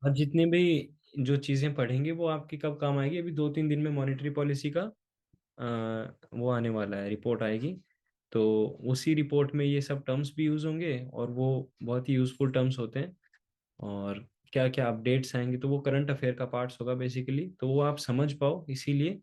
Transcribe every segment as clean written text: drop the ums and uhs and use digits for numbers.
और जितने भी जो चीजें पढ़ेंगे वो आपके कब काम आएगी, अभी 2-3 दिन में मॉनेटरी पॉलिसी का वो आने वाला है, रिपोर्ट आएगी। तो उसी रिपोर्ट में ये सब टर्म्स भी यूज होंगे, और वो बहुत ही यूजफुल टर्म्स होते हैं। और क्या क्या अपडेट्स आएंगे तो वो करंट अफेयर का पार्ट्स होगा बेसिकली, तो वो आप समझ पाओ, इसीलिए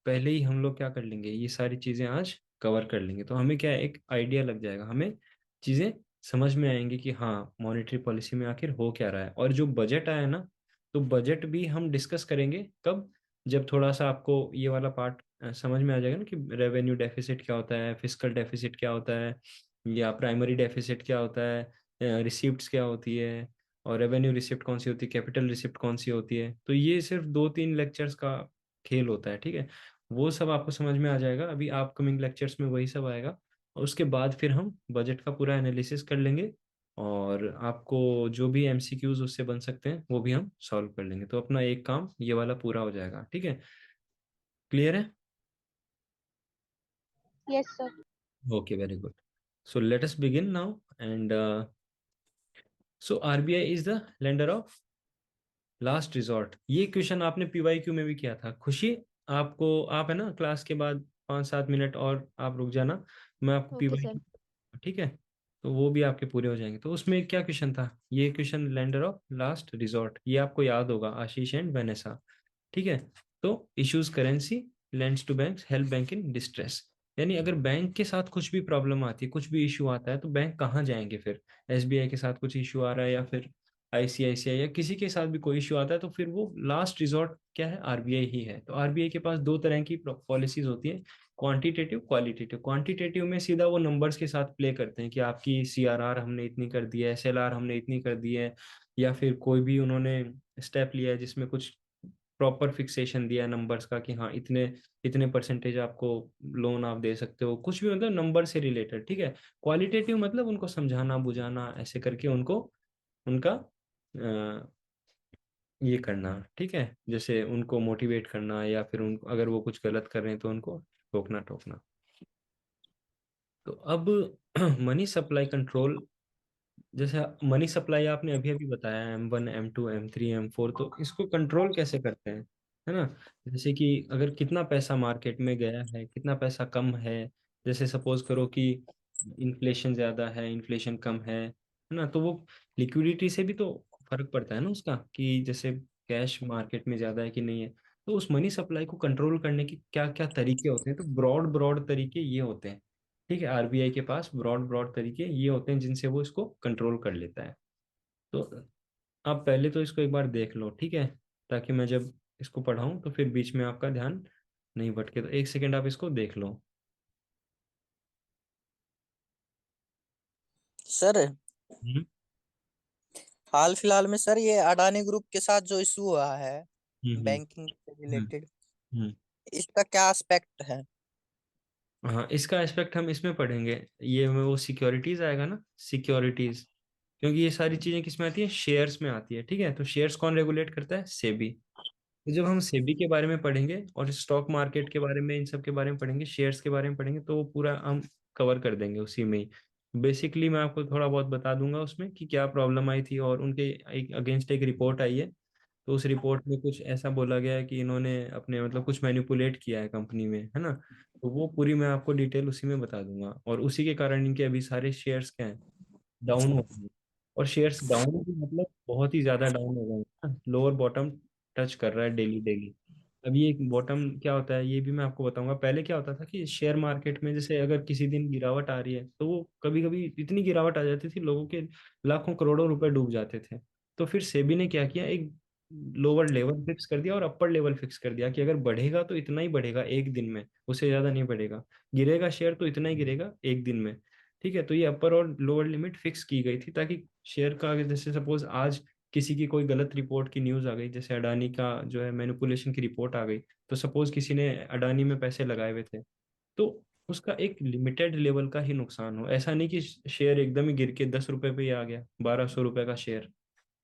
पहले ही हम लोग क्या कर लेंगे, ये सारी चीजें आज कवर कर लेंगे, तो हमें क्या है, एक आइडिया लग जाएगा, हमें चीजें समझ में आएंगी कि हाँ मॉनेटरी पॉलिसी में आखिर हो क्या रहा है। और जो बजट आया ना, तो बजट भी हम डिस्कस करेंगे कब, जब थोड़ा सा आपको ये वाला पार्ट समझ में आ जाएगा ना, कि रेवेन्यू डेफिसिट क्या होता है, फिस्कल डेफिसिट क्या होता है, या प्राइमरी डेफिसिट क्या होता है, रिसिप्ट्स क्या होती है, और रेवेन्यू रिसिप्ट कौन सी होती है, कैपिटल रिसिप्ट कौन सी होती है। तो ये सिर्फ 2-3 लेक्चर्स का खेल होता है, ठीक है। वो सब आपको समझ में आ जाएगा, अभी अपकमिंग लेक्चर्स में वही सब आएगा। और उसके बाद फिर हम बजट का पूरा एनालिसिस कर लेंगे, और आपको जो भी एमसीक्यूज उससे बन सकते हैं वो भी हम सॉल्व कर लेंगे, तो अपना एक काम ये वाला पूरा हो जाएगा, ठीक है। क्लियर है? Yes sir. Okay, very good. So let us begin now. And so RBI is the lender of last resort, ये क्वेश्चन आपने पीवाईक्यू में भी किया था खुशी। आपको, आप है ना, क्लास के बाद 5-7 मिनट और आप रुक जाना, मैं आपको ओके सर। पीवाईक्यू, ठीक है। तो वो भी आपके पूरे हो जाएंगे। तो उसमें क्या क्वेश्चन था, ये question lender of last resort, ये आपको याद होगा, आशीष एंड वेनेसा, ठीक है। तो issues currency, lends to banks, help bank in distress, यानी अगर बैंक के साथ कुछ भी प्रॉब्लम आती है, कुछ भी इशू आता है, तो बैंक कहाँ जाएंगे फिर। एसबीआई के साथ कुछ इशू आ रहा है, या फिर आईसीआईसीआई या किसी के साथ भी कोई इशू आता है, तो फिर वो लास्ट रिजॉर्ट क्या है, आरबीआई ही है। तो आरबीआई के पास दो तरह की पॉलिसीज होती है, क्वांटिटेटिव, क्वालिटेटिव। क्वांटिटेटिव में सीधा वो नंबर्स के साथ प्ले करते हैं कि आपकी सीआरआर हमने इतनी कर दी है, एसएलआर हमने इतनी कर दी है, या फिर कोई भी उन्होंने स्टेप लिया है जिसमें कुछ प्रॉपर फिक्सेशन दिया है नंबर्स का, कि हाँ इतने इतने परसेंटेज आपको लोन आप दे सकते हो, कुछ भी मतलब नंबर से रिलेटेड, ठीक है। क्वालिटेटिव मतलब उनको समझाना बुझाना, ऐसे करके उनको उनका ये करना, ठीक है, जैसे उनको मोटिवेट करना, या फिर उनको अगर वो कुछ गलत कर रहे हैं तो उनको टोकना टोकना। तो अब मनी सप्लाई कंट्रोल, जैसे मनी सप्लाई आपने अभी अभी बताया, M1 M2 M3 M4, तो इसको कंट्रोल कैसे करते हैं, है ना। जैसे कि अगर कितना पैसा मार्केट में गया है, कितना पैसा कम है, जैसे सपोज करो कि इन्फ्लेशन ज्यादा है, इन्फ्लेशन कम है ना, तो वो लिक्विडिटी से भी तो फर्क पड़ता है ना उसका, कि जैसे कैश मार्केट में ज्यादा है कि नहीं है। तो उस मनी सप्लाई को कंट्रोल करने के क्या क्या तरीके होते हैं, तो ब्रॉड ब्रॉड तरीके ये होते हैं, ठीक है। आरबीआई के पास ब्रॉड ब्रॉड तरीके ये होते हैं जिनसे वो इसको कंट्रोल कर लेता है। तो आप पहले तो इसको एक बार देख लो, ठीक है, ताकि मैं जब इसको पढ़ाऊं तो फिर बीच में आपका ध्यान नहीं भटके, तो एक सेकेंड आप इसको देख लो। सर, हम्म। हाल फिलहाल में सर ये अडानी ग्रुप के साथ जो इशू हुआ है हम्म। बैंकिंग से हम्म। रिलेटेड, हम्म। इसका क्या एस्पेक्ट है? हाँ, इसका एस्पेक्ट हम इसमें पढ़ेंगे, ये में वो सिक्योरिटीज आएगा ना, सिक्योरिटीज, क्योंकि ये सारी चीजें किस में आती है, शेयर्स में आती है, ठीक है। तो शेयर्स कौन रेगुलेट करता है, सेबी। तो जब हम सेबी के बारे में पढ़ेंगे और स्टॉक मार्केट के बारे में, इन सब के बारे में पढ़ेंगे, शेयर्स के बारे में पढ़ेंगे, तो वो पूरा हम कवर कर देंगे उसी में ही। बेसिकली मैं आपको थोड़ा बहुत बता दूंगा उसमें कि क्या प्रॉब्लम आई थी, और उनके एक अगेंस्ट एक रिपोर्ट आई है। तो उस रिपोर्ट में कुछ ऐसा बोला गया है कि इन्होंने अपने मतलब कुछ मैनिपुलेट किया है कंपनी में, है ना। तो वो पूरी मैं आपको डिटेल उसी में बता दूंगा, और उसी के कारण इनके अभी सारे शेयर्स क्या हैं, डाउन हो गए हैं। और शेयर्स डाउन भी मतलब बहुत ही ज्यादा डाउन हो गए हैं, लोअर बॉटम टच कर रहा है डेली डेली। अब ये बॉटम क्या होता है ये भी मैं आपको बताऊंगा। पहले क्या होता था कि शेयर मार्केट में जैसे अगर किसी दिन गिरावट आ रही है, तो वो कभी कभी इतनी गिरावट आ जाती थी, लोगों के लाखों करोड़ों रुपए डूब जाते थे। तो फिर सेबी ने क्या किया, एक लोअर लेवल फिक्स कर दिया और अपर लेवल फिक्स कर दिया, कि अगर बढ़ेगा तो इतना ही बढ़ेगा एक दिन में, उससे ज्यादा नहीं बढ़ेगा। गिरेगा शेयर तो इतना ही गिरेगा एक दिन में, ठीक है। तो ये अपर और लोअर लिमिट फिक्स की गई थी, ताकि शेयर का अगर जैसे सपोज आज किसी की कोई गलत रिपोर्ट की न्यूज आ गई, जैसे अडानी का जो है मैनिपुलेशन की रिपोर्ट आ गई, तो सपोज किसी ने अडानी में पैसे लगाए हुए थे, तो उसका एक लिमिटेड लेवल का ही नुकसान हो। ऐसा नहीं कि शेयर एकदम ही गिर के 10 रुपए पे ही आ गया, 1200 रुपए का शेयर,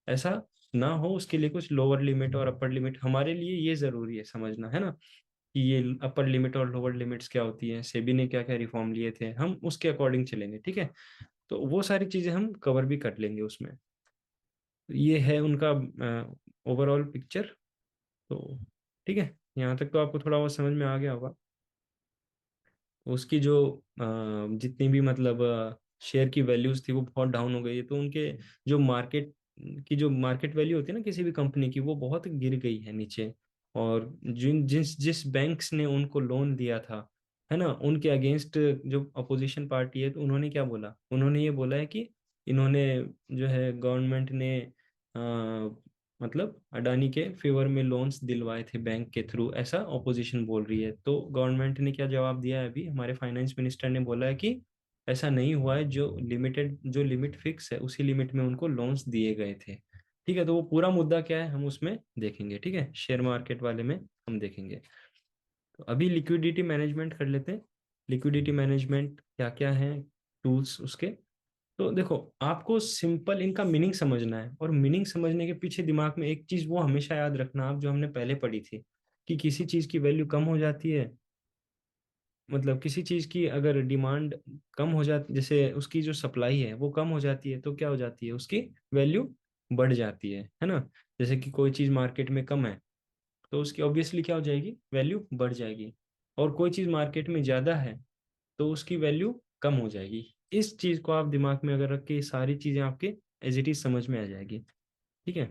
ऐसा ना हो। उसके लिए कुछ लोअर लिमिट और अपर लिमिट हमारे लिए ये जरूरी है समझना, है ना, कि ये अपर लिमिट और लोअर लिमिट्स क्या होती है, सेबी ने क्या क्या रिफॉर्म लिए थे, हम उसके अकॉर्डिंग चलेंगे, ठीक है। तो वो सारी चीजें हम कवर भी कर लेंगे उसमें। ये है उनका ओवरऑल पिक्चर। तो ठीक है, यहाँ तक तो आपको थोड़ा बहुत समझ में आ गया होगा। उसकी जो जितनी भी मतलब शेयर की वैल्यूज थी वो बहुत डाउन हो गई है, तो उनके जो मार्केट वैल्यू होती है ना किसी भी कंपनी की, वो बहुत गिर गई है नीचे। और जिन जिस जिस बैंक्स ने उनको लोन दिया था, है ना, उनके अगेंस्ट जो अपोजिशन पार्टी है, तो उन्होंने क्या बोला, उन्होंने ये बोला है कि इन्होंने जो है गवर्नमेंट ने मतलब अडानी के फेवर में लोन्स दिलवाए थे बैंक के थ्रू, ऐसा ऑपोजिशन बोल रही है। तो गवर्नमेंट ने क्या जवाब दिया है, अभी हमारे फाइनेंस मिनिस्टर ने बोला है कि ऐसा नहीं हुआ है, जो लिमिट फिक्स है उसी लिमिट में उनको लोन्स दिए गए थे। ठीक है, तो वो पूरा मुद्दा क्या है हम उसमें देखेंगे, ठीक है, शेयर मार्केट वाले में हम देखेंगे। तो अभी लिक्विडिटी मैनेजमेंट कर लेते हैं। लिक्विडिटी मैनेजमेंट क्या क्या है टूल्स उसके। तो देखो, आपको सिंपल इनका मीनिंग समझना है, और मीनिंग समझने के पीछे दिमाग में एक चीज वो हमेशा याद रखना आप, जो हमने पहले पढ़ी थी, कि किसी चीज की वैल्यू कम हो जाती है, मतलब किसी चीज की अगर डिमांड कम हो जाती, जैसे उसकी जो सप्लाई है वो कम हो जाती है, तो क्या हो जाती है, उसकी वैल्यू बढ़ जाती है ना। जैसे कि कोई चीज मार्केट में कम है, तो उसकी ऑब्वियसली क्या हो जाएगी, वैल्यू बढ़ जाएगी। और कोई चीज मार्केट में ज्यादा है, तो उसकी वैल्यू कम हो जाएगी। इस चीज को आप दिमाग में अगर रख के, ये सारी चीजें आपके एज इट इज समझ में आ जाएगी। ठीक है,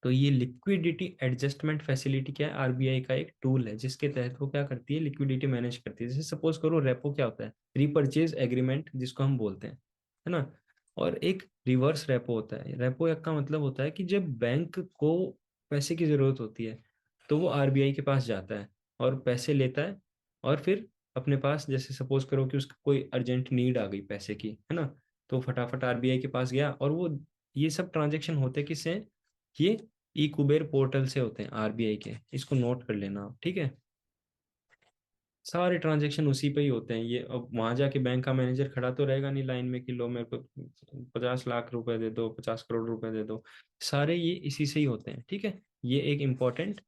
तो ये लिक्विडिटी एडजस्टमेंट फैसिलिटी क्या है, आरबीआई का एक टूल है, जिसके तहत वो क्या करती है, लिक्विडिटी मैनेज करती है। जैसे सपोज करो, रेपो क्या होता है, रीपरचेज एग्रीमेंट जिसको हम बोलते हैं, है ना। और एक रिवर्स रेपो होता है। रेपो का मतलब होता है कि जब बैंक को पैसे की जरूरत होती है, तो वो आरबीआई के पास जाता है और पैसे लेता है, और फिर अपने पास, जैसे सपोज करो कि उसका कोई अर्जेंट नीड आ गई पैसे की, है ना, तो फटाफट आरबीआई के पास गया, और वो, ये सब ट्रांजेक्शन होते किससे हैं? ये ई कुबेर पोर्टल से होते हैं आरबीआई के, इसको नोट कर लेना आप, ठीक है। सारे ट्रांजेक्शन उसी पे ही होते हैं। ये अब वहां जाके बैंक का मैनेजर खड़ा तो रहेगा नहीं लाइन में कि लो मेरे को 50 लाख रुपए दे दो, 50 करोड़ रुपए दे दो। सारे ये इसी से ही होते हैं, ठीक है। ये एक इम्पोर्टेंट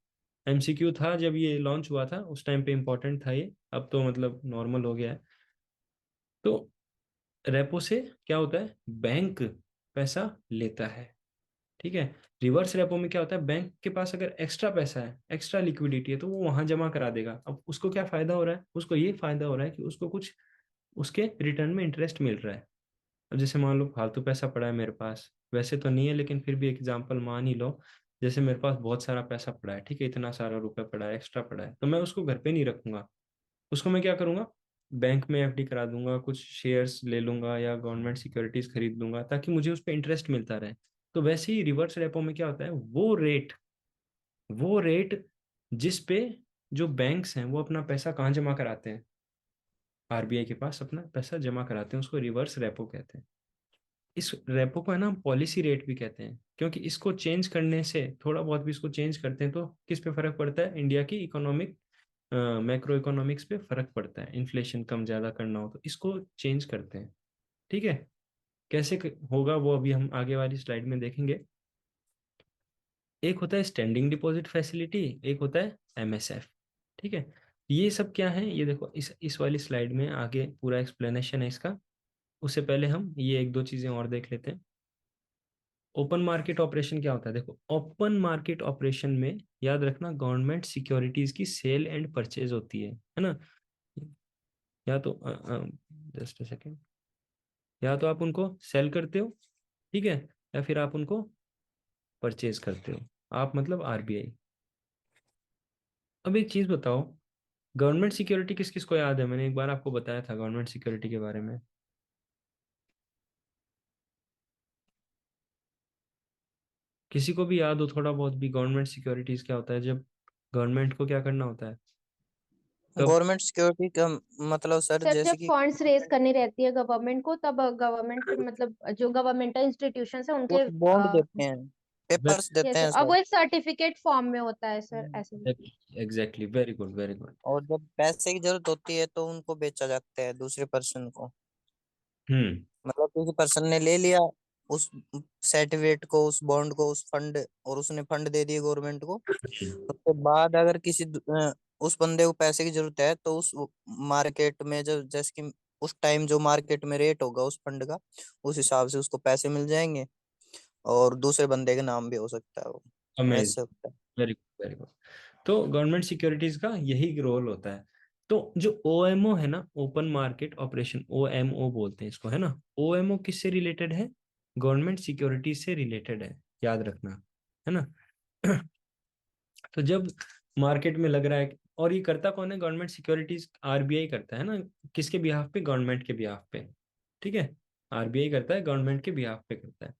एमसीक्यू था, जब ये लॉन्च हुआ था उस टाइम पे इम्पोर्टेंट था ये, अब तो मतलब नॉर्मल हो गया है। तो रेपो से क्या होता है, बैंक पैसा लेता है, ठीक है। रिवर्स रेपो में क्या होता है, बैंक के पास अगर एक्स्ट्रा पैसा है, एक्स्ट्रा लिक्विडिटी है, तो वो वहां जमा करा देगा। अब उसको क्या फायदा हो रहा है, उसको ये फायदा हो रहा है कि उसको कुछ उसके रिटर्न में इंटरेस्ट मिल रहा है। अब जैसे मान लो फालतू पैसा पड़ा है मेरे पास, वैसे तो नहीं है लेकिन फिर भी एग्जांपल मान ही लो, जैसे मेरे पास बहुत सारा पैसा पड़ा है, ठीक है, इतना सारा रुपया पड़ा है, एक्स्ट्रा पड़ा है, तो मैं उसको घर पे नहीं रखूंगा। उसको मैं क्या करूंगा, बैंक में एफडी करा दूंगा, कुछ शेयर्स ले लूंगा या गवर्नमेंट सिक्योरिटीज खरीद लूंगा, ताकि मुझे उस पर इंटरेस्ट मिलता रहे। तो वैसे ही रिवर्स रेपो में क्या होता है, वो रेट जिस पे जो बैंक्स हैं वो अपना पैसा कहाँ जमा कराते हैं, आरबीआई के पास अपना पैसा जमा कराते हैं, उसको रिवर्स रेपो कहते हैं। इस रेपो को है ना पॉलिसी रेट भी कहते हैं, क्योंकि इसको चेंज करने से, थोड़ा बहुत भी इसको चेंज करते हैं, तो किस पे फर्क पड़ता है, इंडिया की इकोनॉमिक मैक्रो इकोनॉमिक्स पे फर्क पड़ता है। इन्फ्लेशन कम ज्यादा करना हो तो इसको चेंज करते हैं, ठीक है। कैसे होगा वो अभी हम आगे वाली स्लाइड में देखेंगे। एक होता है स्टैंडिंग डिपॉजिट फैसिलिटी, एक होता है एमएसएफ, ठीक है। ये सब क्या है, ये देखो इस वाली स्लाइड में आगे पूरा एक्सप्लेनेशन है इसका। उससे पहले हम ये एक दो चीजें और देख लेते हैं। ओपन मार्केट ऑपरेशन क्या होता है, देखो ओपन मार्केट ऑपरेशन में याद रखना, गवर्नमेंट सिक्योरिटीज की सेल एंड परचेज होती है ना। या तो जस्ट अ सेकेंड, या तो आप उनको सेल करते हो, ठीक है, या फिर आप उनको परचेज करते हो। आप मतलब आरबीआई। अब एक चीज बताओ, गवर्नमेंट सिक्योरिटी किस किस को याद है, मैंने एक बार आपको बताया था गवर्नमेंट सिक्योरिटी के बारे में। किसी को भी याद हो थोड़ा बहुत भी, गवर्नमेंट सिक्योरिटीज क्या होता है, जब गवर्नमेंट को क्या करना होता है, कब। गवर्नमेंट सिक्योरिटी का मतलब सर सर जब जैसे कि फंड्स रेज करनी रहती है गवर्नमेंट को, तब गवर्नमेंट मतलब जो गवर्नमेंटल इंस्टीट्यूशन है कुछ उनके बॉन्ड देते हैं, पेपर्स देते यस सर, हैं अब सर। वो एक सर्टिफिकेट फॉर्म में होता है सर, ऐसे ही। Exactly, very good very good. और जब पैसे की जरूरत होती है तो उनको बेचा जाता है दूसरे पर्सन को। हम्म। मतलब किसी पर्सन ने ले लिया उस सर्टिफिकेट को, उस बॉन्ड को, उस फंड, और उसने फंड दे दिए गवर्नमेंट को। उसके बाद अगर उस बंदे को पैसे की जरूरत है तो उस मार्केट में, जो जैसे कि उस टाइम जो मार्केट में रेट होगा उस फंड का, उस हिसाब से उसको पैसे मिल जाएंगे। और दूसरे बंदे के नाम भी हो सकता है वो, अमेज, ऐसे होता है। Very good very good. तो गवर्नमेंट सिक्योरिटीज का यही रोल होता है। तो जो ओएमओ है ना, ओपन मार्केट ऑपरेशन, ओएमओ बोलते हैं इसको, है ना। ओएमओ किससे रिलेटेड है? गवर्नमेंट सिक्योरिटीज से रिलेटेड है, याद रखना, है ना। तो जब मार्केट में लग रहा है, और ये करता कौन है? गवर्नमेंट सिक्योरिटीज आरबीआई करता है ना। किसके बिहाफ पे? गवर्नमेंट के बिहाफ पे, ठीक है। आरबीआई करता है, गवर्नमेंट के बिहाफ पे करता है।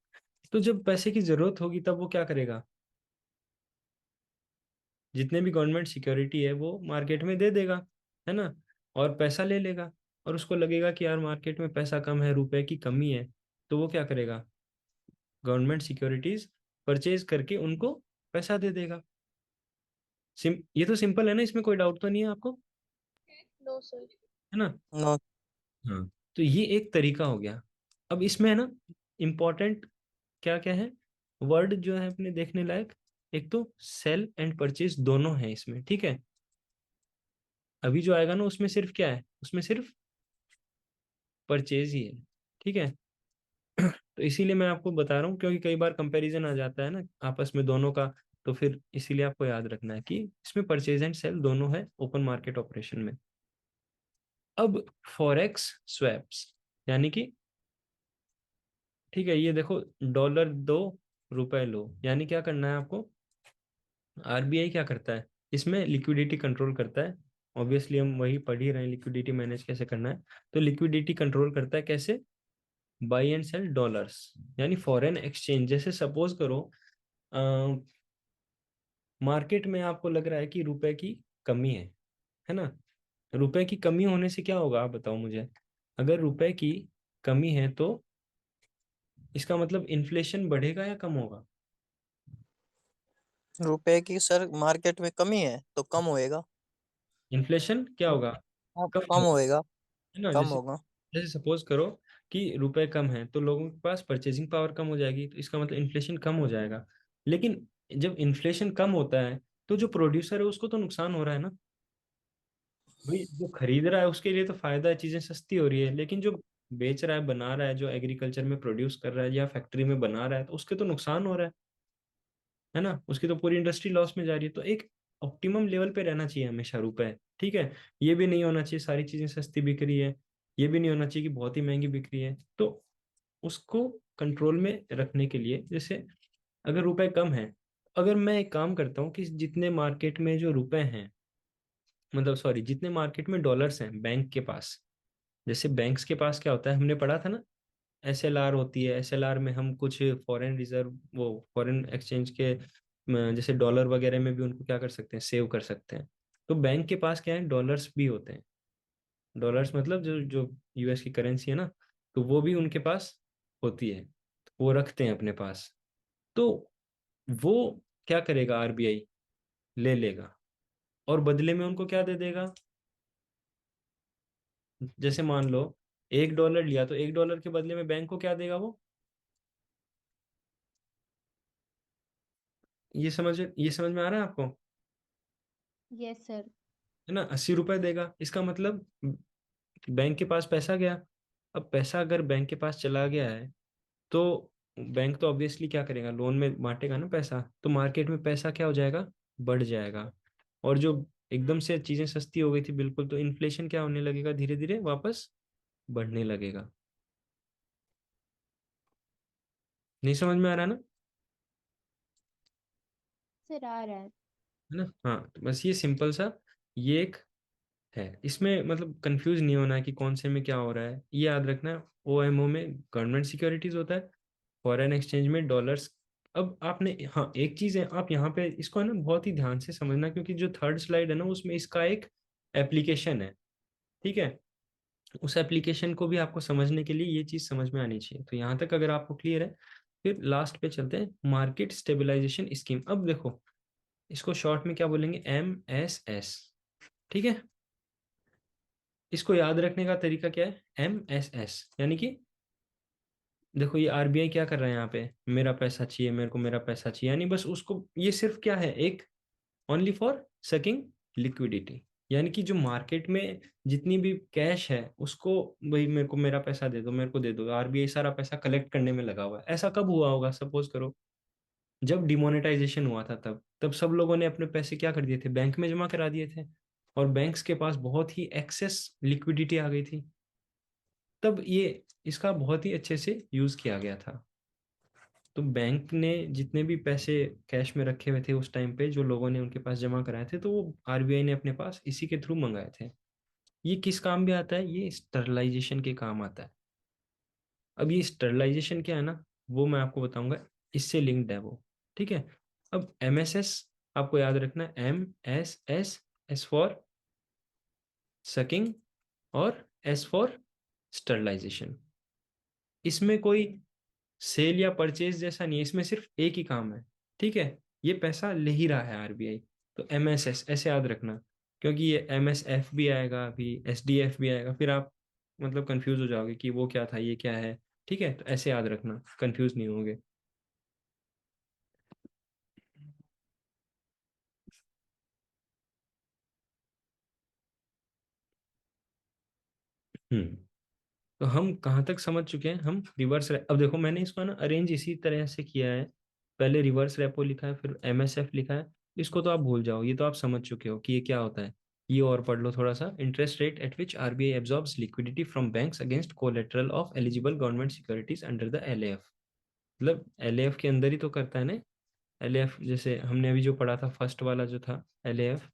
तो जब पैसे की जरूरत होगी तब वो क्या करेगा? जितने भी गवर्नमेंट सिक्योरिटी है वो मार्केट में दे देगा, है ना, और पैसा ले लेगा। और उसको लगेगा कि यार मार्केट में पैसा कम है, रुपए की कमी है, तो वो क्या करेगा? गवर्नमेंट सिक्योरिटीज परचेज करके उनको पैसा दे देगा। ये तो सिंपल है ना, इसमें कोई डाउट तो नहीं है आपको, नो सर। है ना। नो। हाँ, तो ये एक तरीका हो गया। अब इसमें है ना, इम्पोर्टेंट क्या क्या है, वर्ड जो है अपने देखने लायक, एक तो सेल एंड परचेज दोनों है इसमें, ठीक है। अभी जो आएगा ना उसमें सिर्फ क्या है? उसमें सिर्फ परचेज ही है, ठीक है। तो इसीलिए मैं आपको बता रहा हूँ, क्योंकि कई बार कंपैरिजन आ जाता है ना आपस में दोनों का। तो फिर इसीलिए आपको याद रखना है कि इसमें परचेज एंड सेल दोनों है ओपन मार्केट ऑपरेशन में। अब फॉरेक्स स्वैप्स, यानी कि, ठीक है, ये देखो, डॉलर दो, रुपए लो, यानी क्या करना है आपको? आरबीआई क्या करता है इसमें? लिक्विडिटी कंट्रोल करता है। ऑब्वियसली हम वही पढ़ ही रहे हैं, लिक्विडिटी मैनेज कैसे करना है। तो लिक्विडिटी कंट्रोल करता है कैसे? बाई एंड सेल डॉलर्स, यानी फॉरेन एक्सचेंज। जैसे सपोज करो, मार्केट में आपको लग रहा है कि रुपए की कमी है ना। रुपए की कमी होने से क्या होगा, आप बताओ मुझे। अगर रुपए की कमी है तो इसका मतलब इन्फ्लेशन बढ़ेगा या कम होगा? रुपए की सर मार्केट में कमी है तो कम होएगा। इन्फ्लेशन क्या होगा? हाँ, कम कम होगा, होएगा। है ना। कम जैसे होगा। जैसे सपोज करो कि रुपए कम है तो लोगों के पास परचेजिंग पावर कम हो जाएगी, तो इसका मतलब इन्फ्लेशन कम हो जाएगा। लेकिन जब इन्फ्लेशन कम होता है तो जो प्रोड्यूसर है उसको तो नुकसान हो रहा है ना। भाई जो खरीद रहा है उसके लिए तो फायदा है, चीजें सस्ती हो रही है, लेकिन जो बेच रहा है, बना रहा है, जो एग्रीकल्चर में प्रोड्यूस कर रहा है या फैक्ट्री में बना रहा है, तो उसके तो नुकसान हो रहा है ना। उसकी तो पूरी इंडस्ट्री लॉस में जा रही है। तो एक ऑप्टिमम लेवल पे रहना चाहिए हमेशा रुपए, ठीक है। ये भी नहीं होना चाहिए सारी चीजें सस्ती बिक रही है, ये भी नहीं होना चाहिए कि बहुत ही महंगी बिक रही है। तो उसको कंट्रोल में रखने के लिए, जैसे अगर रुपए कम है, अगर मैं एक काम करता हूँ कि जितने मार्केट में जो रुपए हैं, मतलब सॉरी, जितने मार्केट में डॉलर्स हैं बैंक के पास, जैसे बैंक्स के पास क्या होता है, हमने पढ़ा था ना, एसएलआर होती है। एसएलआर में हम कुछ फॉरेन रिजर्व, वो फॉरेन एक्सचेंज के जैसे डॉलर वगैरह में भी उनको क्या कर सकते हैं, सेव कर सकते हैं। तो बैंक के पास क्या है, डॉलर्स भी होते हैं। डॉलर्स मतलब जो जो यूएस की करेंसी है ना, तो वो भी उनके पास होती है, वो रखते हैं अपने पास। तो वो क्या करेगा, आरबीआई ले लेगा और बदले में उनको क्या दे देगा। जैसे मान लो $1 लिया, तो $1 के बदले में बैंक को क्या देगा वो? ये समझ में आ रहा है आपको, यस सर। है ना। ₹80 देगा, इसका मतलब बैंक के पास पैसा गया। अब पैसा अगर बैंक के पास चला गया है तो बैंक तो ऑब्वियसली क्या करेगा, लोन में बांटेगा ना पैसा, तो मार्केट में पैसा क्या हो जाएगा, बढ़ जाएगा। और जो एकदम से चीजें सस्ती हो गई थी बिल्कुल, तो इन्फ्लेशन क्या होने लगेगा, धीरे धीरे वापस बढ़ने लगेगा। नहीं समझ में आ रहा ना, सर आ रहा है। है ना। हाँ, तो बस ये सिंपल सा ये एक है। इसमें मतलब कंफ्यूज नहीं होना है कि कौन से में क्या हो रहा है, ये याद रखना है। ओएमओ में गवर्नमेंट सिक्योरिटीज होता है, फॉरेन एक्सचेंज में डॉलर्स। अब आपने, हाँ, एक चीज है, आप यहाँ पे इसको है ना बहुत ही ध्यान से समझना, क्योंकि जो थर्ड स्लाइड है ना उसमें इसका एक एप्लीकेशन है, ठीक है। उस एप्लीकेशन को भी आपको समझने के लिए ये चीज समझ में आनी चाहिए। तो यहाँ तक अगर आपको क्लियर है, फिर लास्ट पे चलते हैं, मार्केट स्टेबलाइजेशन स्कीम। अब देखो, इसको शॉर्ट में क्या बोलेंगे, MSS, ठीक है। इसको याद रखने का तरीका क्या है, MSS, यानी कि देखो ये आरबीआई क्या कर रहा है यहाँ पे, मेरा पैसा चाहिए, मेरे को मेरा पैसा चाहिए, यानी बस उसको, ये सिर्फ क्या है, एक ओनली फॉर सकिंग लिक्विडिटी, यानी कि जो मार्केट में जितनी भी कैश है उसको, भाई मेरे को मेरा पैसा दे दो, मेरे को दे दो, आरबीआई सारा पैसा कलेक्ट करने में लगा हुआ है। ऐसा कब हुआ होगा, सपोज करो जब डिमोनेटाइजेशन हुआ था, तब तब सब लोगों ने अपने पैसे क्या कर दिए थे, बैंक में जमा करा दिए थे, और बैंक्स के पास बहुत ही एक्सेस लिक्विडिटी आ गई थी। तब ये इसका बहुत ही अच्छे से यूज किया गया था। तो बैंक ने जितने भी पैसे कैश में रखे हुए थे उस टाइम पे, जो लोगों ने उनके पास जमा कराए थे, तो वो आरबीआई ने अपने पास इसी के थ्रू मंगाए थे। ये किस काम भी आता है, ये स्टरलाइजेशन के काम आता है। अब ये स्टरलाइजेशन क्या है ना, वो मैं आपको बताऊंगा, इससे लिंक्ड है वो। ठीक है। अब एमएसएस आपको याद रखना है, MSS, एस फॉर सकिंग और एस फॉर स्टरलाइजेशन। इसमें कोई सेल या परचेज जैसा नहीं है, इसमें सिर्फ एक ही काम है। ठीक है। ये पैसा ले ही रहा है आरबीआई, तो MSS ऐसे याद रखना, क्योंकि ये MSF भी आएगा, अभी SDF भी आएगा, फिर आप मतलब कंफ्यूज हो जाओगे कि वो क्या था ये क्या है। ठीक है, तो ऐसे याद रखना, कंफ्यूज नहीं होगे। हम्म। तो हम कहाँ तक समझ चुके हैं, हम अब देखो मैंने इसको ना अरेंज इसी तरह से किया है। पहले रिवर्स रेपो लिखा है, फिर MSF लिखा है। इसको तो आप भूल जाओ, ये तो आप समझ चुके हो कि ये क्या होता है। ये और पढ़ लो थोड़ा सा, interest rate at which RBI absorbs liquidity from banks against collateral of eligible government securities under the LAF। मतलब LAF के अंदर ही तो करता है ना। LAF जैसे हमने अभी जो पढ़ा था, फर्स्ट वाला जो था LAF,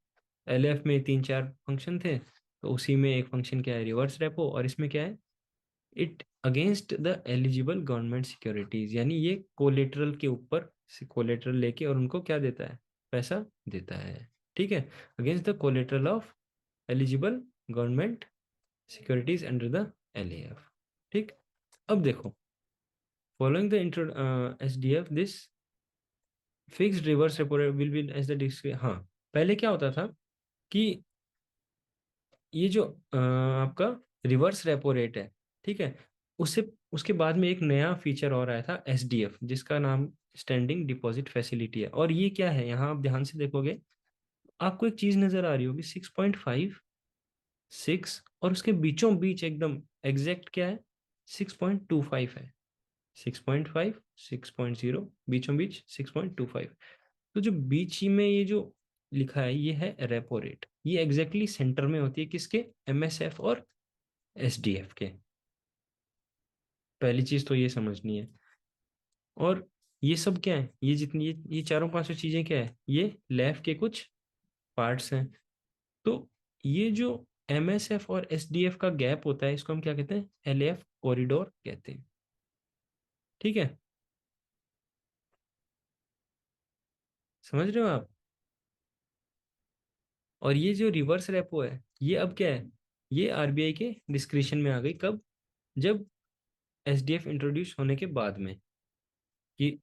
LAF में तीन चार फंक्शन थे, तो उसी में एक फंक्शन क्या है, रिवर्स रेपो, और इसमें क्या है, it against the eligible government securities, यानी ये कोलेटरल के ऊपर से कोलेटरल लेके और उनको क्या देता है, पैसा देता है। ठीक है। Against the collateral of eligible government securities under the LAF। ठीक। अब देखो, following the inter SDF this fixed reverse repo rate will be as the disc. हाँ, पहले क्या होता था कि ये जो आपका रिवर्स रेपो रेट है, ठीक है, उससे उसके बाद में एक नया फीचर और आया था SDF, जिसका नाम स्टैंडिंग डिपॉजिट फैसिलिटी है। और ये क्या है, यहाँ आप ध्यान से देखोगे, आपको एक चीज नजर आ रही होगी, 6.5, 6, और उसके बीचों बीच एकदम एग्जैक्ट क्या है, 6.25 है। 6.5, 6.0, बीचों बीच 6.25। तो जो बीच ही में ये जो लिखा है, ये है रेपो रेट। ये एग्जैक्टली सेंटर में होती है किसके, MSF और SDF के। पहली चीज तो ये समझनी है। और ये सब क्या है, ये जितनी ये चारों पांचों चीजें क्या है, ये लैफ के कुछ पार्ट्स हैं। तो ये जो MSF और SDF का गैप होता है, इसको हम क्या कहते हैं, LAF कॉरिडोर कहते हैं। ठीक है, समझ रहे हो आप। और ये जो रिवर्स रेपो है, ये अब क्या है, ये आरबीआई के डिस्क्रिशन में आ गई, कब, जब SDF इंट्रोड्यूस होने के बाद में। कि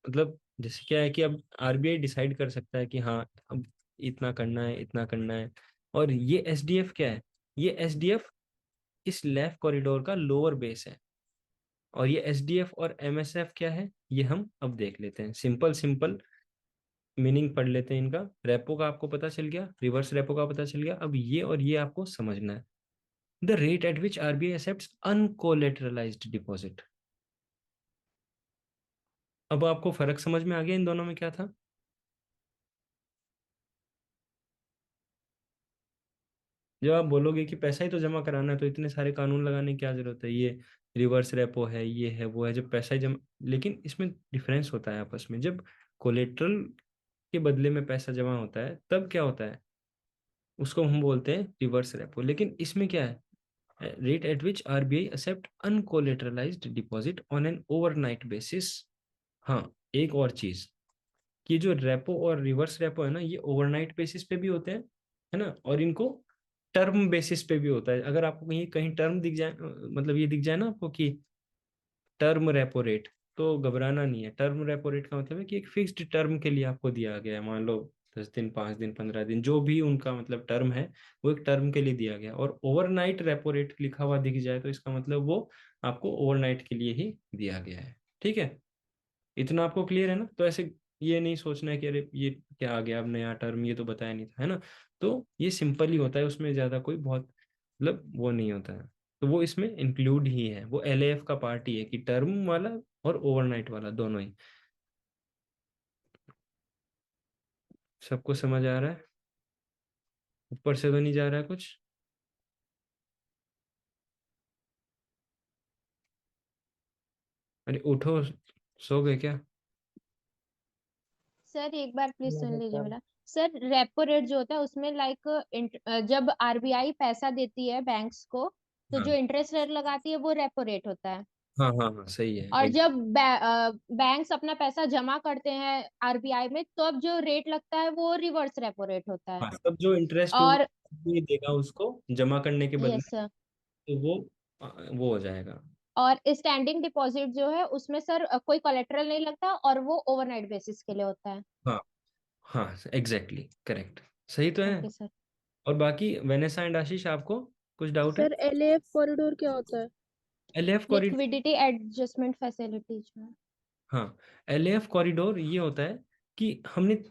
मतलब जैसे क्या है कि अब आरबीआई डिसाइड कर सकता है कि हाँ, अब इतना करना है, इतना करना है। और ये SDF क्या है, ये SDF इस लेफ्ट कॉरिडोर का लोअर बेस है। और ये SDF और MSF क्या है, ये हम अब देख लेते हैं, सिंपल सिंपल मीनिंग पढ़ लेते हैं इनका। रेपो का आपको पता चल गया, रिवर्स रेपो का पता चल गया, अब ये और ये आपको समझना है। The rate at which RBI accepts uncollateralised deposit. अब आपको फर्क समझ में आ गया इन दोनों में क्या था। जब आप बोलोगे कि पैसा ही तो जमा कराना है, तो इतने सारे कानून लगाने की क्या जरूरत है, ये रिवर्स रेपो है, ये है, वो है, जब पैसा ही जमा। लेकिन इसमें डिफरेंस होता है आपस में, जब कोलेट्रल के बदले में पैसा जमा होता है तब क्या होता है, उसको हम बोलते हैं रिवर्स रेपो। लेकिन इसमें क्या है, rate at which RBI accept uncollateralised deposit on an overnight basis. हाँ, एक और चीज, कि जो रेपो और रिवर्स रेपो है ना, ये ओवरनाइट बेसिस पे भी होते हैं, है ना, और इनको टर्म बेसिस पे भी होता है। अगर आपको कहीं कहीं टर्म दिख जाए, मतलब ये दिख जाए ना आपको कि टर्म रेपो रेट, तो घबराना नहीं है। टर्म रेपो रेट का मतलब है कि एक फिक्स्ड टर्म के लिए आपको दिया गया है, मान लो 10 दिन, 5 दिन, 15 दिन, जो भी उनका मतलब टर्म है, वो एक टर्म के लिए दिया गया। और ओवरनाइट रेपो रेट लिखा हुआ दिख जाए, तो इसका मतलब वो आपको ओवरनाइट के लिए ही दिया गया है। ठीक है, इतना आपको क्लियर है ना। तो ऐसे ये नहीं सोचना है कि अरे ये क्या आ गया अब नया टर्म, ये तो बताया नहीं था, है ना। तो ये सिंपल ही होता है, उसमें ज्यादा कोई बहुत मतलब वो नहीं होता है। तो वो इसमें इंक्लूड ही है, वो एलएएफ का पार्ट ही है कि टर्म वाला और ओवरनाइट वाला दोनों ही। सबको समझ आ रहा है? ऊपर से तो नहीं जा रहा है कुछ? अरे उठो, सो गए क्या? सर एक बार प्लीज सुन नहीं लीजिए सर। मेरा। सर रेपो रेट जो होता है उसमें लाइक जब आरबीआई पैसा देती है बैंक्स को, तो जो हाँ इंटरेस्ट रेट लगाती है वो रेपो रेट होता है। हाँ हाँ हाँ, सही है और एक। जब बैंक्स अपना पैसा जमा करते हैं आरबीआई में, तो अब जो रेट लगता है वो रिवर्स रेपो रेट होता है। हाँ, तब जो इंटरेस्ट और ये देगा उसको जमा करने के बदले, यस सर। तो वो हो जाएगा। और स्टैंडिंग डिपॉजिट जो है उसमें सर कोई कोलेटरल नहीं लगता, और वो ओवरनाइट बेसिस के लिए होता है। हाँ हाँ, एग्जैक्टली करेक्ट, सही तो है। Okay sir. और बाकी वेनेसा एंड आशीष, आपको कुछ डाउट है? सर एलएएफ कॉरिडोर क्या होता है? LAF corridor, liquidity adjustment facilities में। हाँ, एलएएफ कॉरिडोर ये होता है कि हमने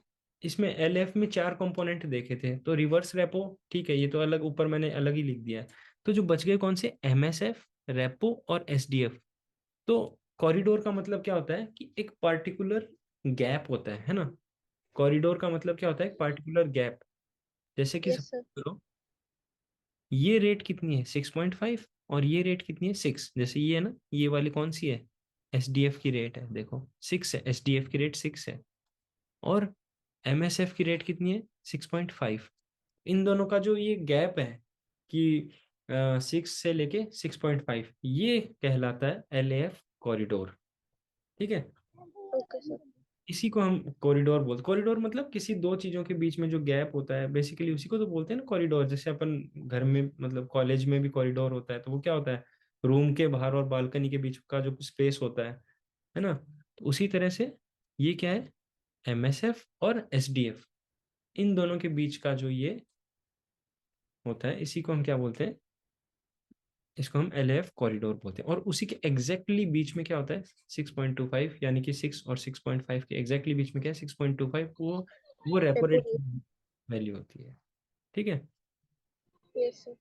इसमें एलएएफ में 4 कंपोनेंट देखे थे। तो रिवर्स रेपो, ठीक है, ये तो अलग, ऊपर मैंने अलग ही लिख दिया है। तो जो बच गए कौन से, एमएसएफ, रेपो और एसडीएफ। तो कॉरिडोर का मतलब क्या होता है कि एक पार्टिकुलर गैप होता है ना। कॉरिडोर का मतलब क्या होता है, एक पार्टिकुलर गैप। जैसे कि यस सर। सपोज करो ये रेट कितनी है 6.5, और ये रेट कितनी है 6, जैसे ये है ना, ये वाली कौन सी है, एसडीएफ की रेट है, देखो 6 है, एसडीएफ की रेट 6 है। और एमएसएफ की रेट कितनी है 6.5। इन दोनों का जो ये गैप है कि 6 से लेके 6.5, ये कहलाता है एलएएफ कॉरिडोर। ठीक है, ओके सर। इसी को हम कॉरिडोर बोलते। कॉरिडोर मतलब किसी दो चीजों के बीच में जो गैप होता है, बेसिकली उसी को तो बोलते हैं ना कॉरिडोर। जैसे अपन घर में मतलब कॉलेज में भी कॉरिडोर होता है, तो वो क्या होता है, रूम के बाहर और बालकनी के बीच का जो स्पेस होता है ना। तो उसी तरह से ये क्या है, एमएसएफ और एसडीएफ, इन दोनों के बीच का जो ये होता है, इसी को हम क्या बोलते हैं, इसको हम एलएफ कॉरिडोर बोलते हैं। और उसी के एग्जैक्टली बीच में क्या होता है 6.25, यानी कि 6 और 6.5 के एग्जैक्टली बीच में क्या है 6.25, वो repo repo rate rate. Value होती है। ठीक है, यस सर।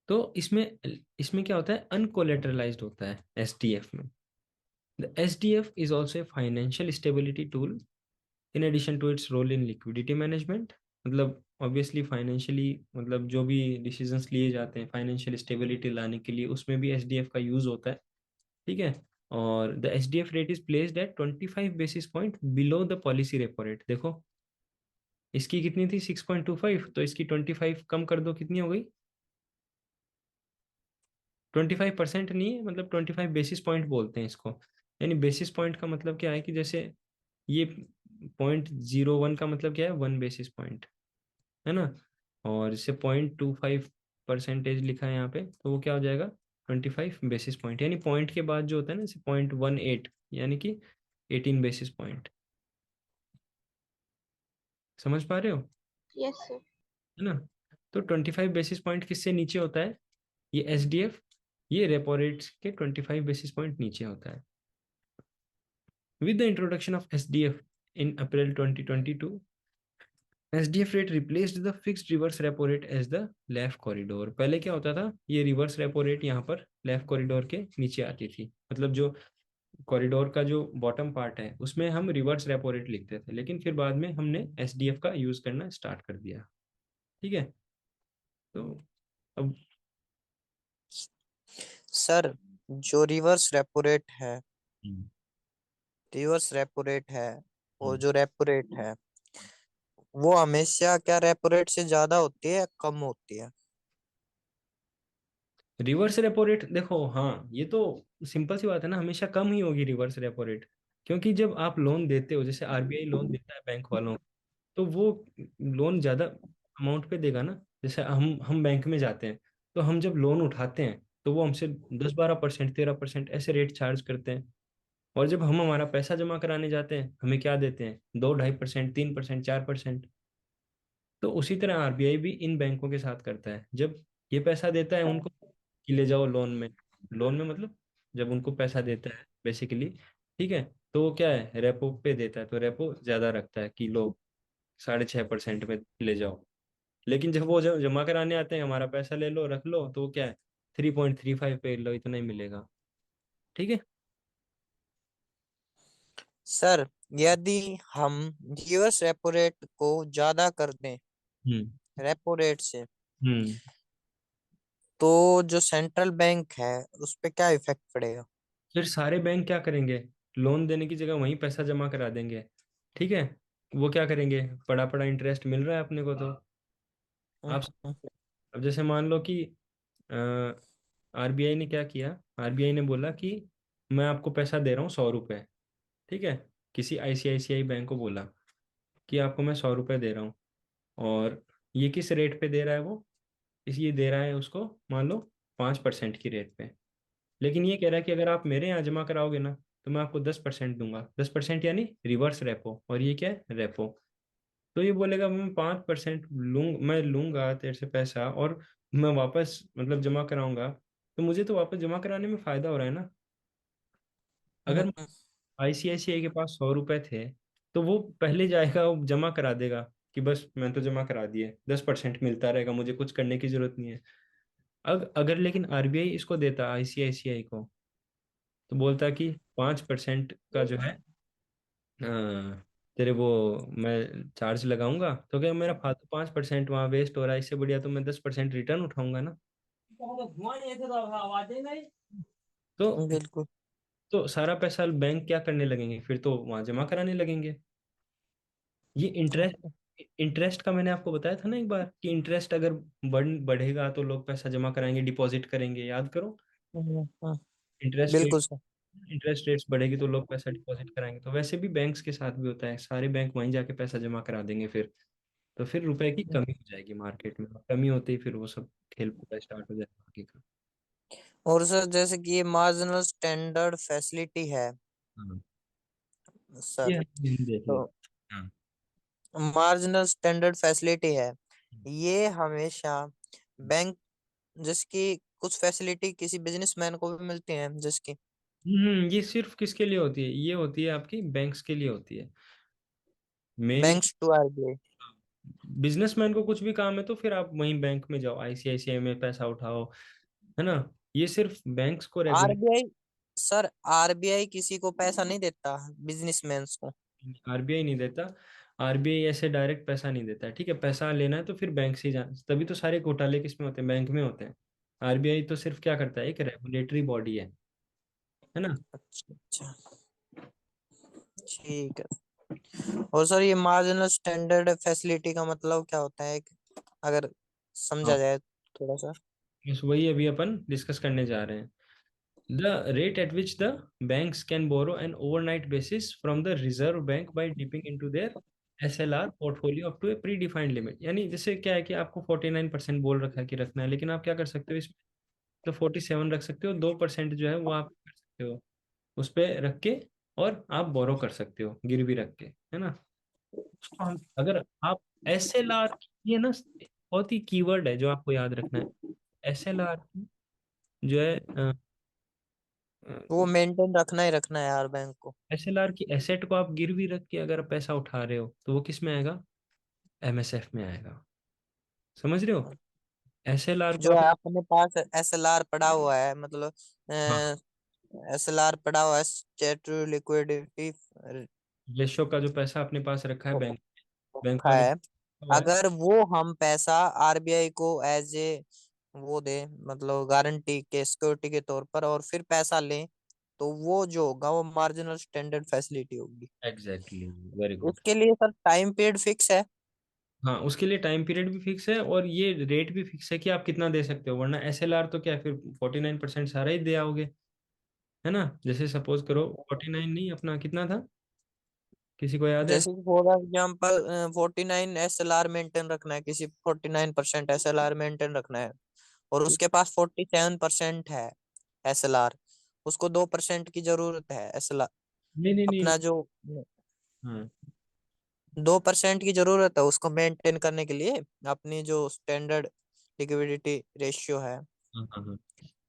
तो इसमें इसमें क्या होता है, अनकोलेटरलाइज्ड होता है एसडीएफ में। The SDF is also a financial stability tool in addition to its role in liquidity management. मतलब ऑब्वियसली फाइनेंशियली, मतलब जो भी डिसीजंस लिए जाते हैं फाइनेंशियल स्टेबिलिटी लाने के लिए, उसमें भी एसडीएफ का यूज होता है। ठीक है, और the SDF rate is placed at 25 basis point below the policy repo rate. देखो इसकी कितनी थी 6.25, तो इसकी 25 कम कर दो, कितनी हो गई, 25% नहीं है, मतलब 25 बेसिस पॉइंट बोलते हैं इसको। यानी बेसिस पॉइंट का मतलब क्या है कि जैसे ये 0.01 का मतलब क्या है, 1 बेसिस पॉइंट, है ना। और इसे 0.25% लिखा है यहाँ पे, तो वो क्या हो जाएगा 25 बेसिस पॉइंट। यानी पॉइंट के बाद जो होता है ना, जैसे 0.18, यानी कि 18 बेसिस पॉइंट। समझ पा रहे हो, यस सर। है ना। तो 25 बेसिस पॉइंट किससे नीचे होता है, ये एसडीएफ, ये रेपो रेट के 25 बेसिस पॉइंट नीचे होता है। With the introduction of SDF in April 2022, SDF rate replaced the fixed reverse repo rate as the left corridor. पहले क्या होता था, ये रिवर्स रेपो रेट यहाँ पर लेफ्ट कॉरिडोर के नीचे आती थी। मतलब जो कॉरिडोर का जो बॉटम पार्ट है उसमें हम रिवर्स रेपो रेट लिखते थे, लेकिन फिर बाद में हमने एसडीएफ का यूज करना स्टार्ट कर दिया। ठीक है, तो अब सर जो हम्म, रिवर्स रेपो रेट है, और हम्म। जो रेपो रेट है, वो हमेशा क्या रेपो रेट से ज्यादा होती है या कम होती है? रिवर्स रेपो रेट देखो, हाँ ये तो सिंपल सी बात है ना, हमेशा कम ही होगी रिवर्स रेपो रेट। क्योंकि जब आप लोन देते हो, जैसे आरबीआई लोन देता है बैंक वालों को, तो वो लोन ज्यादा अमाउंट पे देगा ना। जैसे हम बैंक में जाते हैं, तो हम जब लोन उठाते हैं तो वो हमसे 10-12%, 13% ऐसे रेट चार्ज करते हैं। और जब हम हमारा पैसा जमा कराने जाते हैं, हमें क्या देते हैं, 2-2.5%, 3%, 4%। तो उसी तरह आरबीआई भी इन बैंकों के साथ करता है। जब ये पैसा देता है उनको कि ले जाओ लोन में, लोन में मतलब जब उनको पैसा देता है बेसिकली, ठीक है, तो वो क्या है, रेपो पे देता है, तो रेपो ज्यादा रखता है कि लो 6.5% में ले जाओ। लेकिन जब वो जब जमा कराने आते हैं, हमारा पैसा ले लो रख लो, तो वो क्या है, 3.35 पे लो, इतना ही मिलेगा। ठीक है। सर यदि हम रिवर्स रेपो रेट को ज्यादा कर दें हम्म। रेपो रेट से, हम्म। तो जो सेंट्रल बैंक है उस पे क्या इफेक्ट पड़ेगा? फिर सारे बैंक क्या करेंगे, लोन देने की जगह वहीं पैसा जमा करा देंगे। ठीक है। वो क्या करेंगे, पड़ा पड़ा इंटरेस्ट मिल रहा है अपने को, तो आप, हम्म, अब जैसे मान लो कि आरबीआई ने क्या किया, आरबीआई ने बोला कि मैं आपको पैसा दे रहा हूँ 100 रुपये। ठीक है। किसी आईसीआईसीआई बैंक को बोला कि आपको मैं 100 रुपये दे रहा हूँ, और ये किस रेट पे दे रहा है वो, इस ये दे रहा है उसको मान लो 5% की रेट पे। लेकिन ये कह रहा है कि अगर आप मेरे यहाँ जमा कराओगे ना, तो मैं आपको 10% दूंगा। 10% यानी रिवर्स रेपो, और ये क्या है, रेपो। तो ये बोलेगा मैं 5% मैं लूंगा तेरे से पैसा, और मैं वापस मतलब जमा कराऊंगा, तो मुझे तो वापस जमा कराने में फायदा हो रहा है ना। अगर हम्म, आईसीआईसीआई के पास 100 रुपए थे, तो वो पहले जाएगा, वो जमा करा देगा कि बस मैं तो जमा करा दिए, 10% मिलता रहेगा, मुझे कुछ करने की जरूरत नहीं है। अगर लेकिन आरबीआई इसको देता आईसीआईसीआई को, तो बोलता कि 5% का जो है तेरे वो मैं चार्ज लगाऊंगा, तो क्या मेरा फालतू 5% वहाँ वेस्ट हो रहा है, इससे बढ़िया तो मैं 10% रिटर्न उठाऊंगा ना। तो बिल्कुल। तो सारा पैसा बैंक क्या करने लगेंगे, फिर तो वहां जमा कराने लगेंगे। ये इंटरेस्ट, इंटरेस्ट का मैंने आपको बताया था ना एक बार, कि इंटरेस्ट अगर बढ़ेगा तो लोग पैसा जमा कराएंगे, डिपॉजिट करेंगे, याद करो। हम्म, इंटरेस्ट रेट, बिल्कुल सर। इंटरेस्ट रेट्स बढ़ेगी तो लोग पैसा डिपॉजिट कराएंगे। तो वैसे भी बैंक्स के साथ भी होता है, सारे बैंक वहीं जाके पैसा जमा करा देंगे फिर, तो फिर रुपए की कमी हो जाएगी मार्केट में, और कमी होते ही फिर वो सब खेल पूरा स्टार्ट हो जाएगा आगे का। और सर जैसे कि ये मार्जिनल स्टैंडर्ड फैसिलिटी है हाँ, ये सर, हम नहीं देख तो लेते। हाँ। मार्जिनल स्टैंडर्ड फैसिलिटी है, ये हमेशा बैंक, जिसकी कुछ फैसिलिटी किसी बिजनेसमैन को भी मिलती है जिसकी ये सिर्फ किसके लिए होती है, ये होती है आपकी बैंक्स के लिए होती है mainly. Banks to RBI. Businessman को कुछ भी काम है तो फिर आप वहीं बैंक में जाओ, आईसीआईसीआई में पैसा उठाओ, है ना। ये सिर्फ बैंक्स को रेगुलेट, आरबीआई सर, आरबीआई किसी को पैसा नहीं देता, बिजनेसमैन को। आरबीआई नहीं देता। आरबीआई ऐसे डायरेक्ट पैसा नहीं देता है, ठीक है, पैसा लेना है तो फिर बैंक से ही जा, तभी तो सारे घोटाले किस में होते हैं, बैंक में होते हैं। आरबीआई तो सिर्फ क्या करता है, एक रेगुलेटरी बॉडी है ना। अच्छा अच्छा, ठीक है। और सर ये मार्जिनल स्टैंडर्ड फैसिलिटी का मतलब क्या होता है, अगर हाँ, समझा जाए थोड़ा सा? बस वही अभी अपन डिस्कस करने जा रहे हैं। The rate at which the banks can borrow an overnight basis from the Reserve Bank by dipping into their SLR portfolio up to a predefined limit. यानी जैसे क्या है कि आपको 49% बोल रखा है कि रखना है, लेकिन आप क्या कर सकते हो इसमें, तो 47 रख सकते हो, 2% जो है वो आप कर सकते हो उस पे रख के, और आप बोरो कर सकते हो गिरवी रख के, है ना। अगर आप एसएलआर, ये ना बहुत ही कीवर्ड है जो आपको याद रखना है। एसएलआर जो है, वो मेंटेन रखना ही रखना है यार बैंक को। एसएलआर की एसेट को आप गिरवी रख के अगर पैसा उठा रहे हो, तो वो किस में आएगा, एमएसएफ में आएगा। समझ रहे हो, एसएलआर को जो आप, है अपने पास एसएलआर पड़ा हुआ है, मतलब हाँ, एसएलआर पड़ा हुआ है, स्टेटरी लिक्विडिटी रेशो का जो पैसा अपने पास रखा है बैंक, बैंक रखा में अगर है, हुआ है, अगर वो हम पैसा आरबीआई को एज ए वो दे, मतलब गारंटी के सिक्योरिटी के तौर पर, और फिर पैसा लें, तो वो जो होगा वो मार्जिनल स्टैंडर्ड फैसिलिटी होगी। Exactly, very good. उसके लिए सर टाइम पीरियड फिक्स है? हाँ, उसके लिए टाइम पीरियड भी फिक्स है, और ये रेट भी फिक्स है कि आप कितना दे सकते हो, वरना एसएलआर तो क्या फिर 49% सारा ही दे आओगे, है ना। जैसे सपोज करो 49 नहीं, अपना कितना था, किसी को याद है। जैसे कि फॉर एग्जाम्पल 49 एसएलआर मेंटेन रखना है, किसी 49% एसएलआर मेंटेन रखना है, और उसके पास 47% है एसएलआर, उसको 2% की जरूरत है एसएलआर, नहीं नहीं नहीं। अपना जो हाँ 2% की जरूरत है उसको मेंटेन करने के लिए, अपनी जो स्टैंडर्ड लिक्विडिटी रेशियो है। हाँ हाँ हाँ।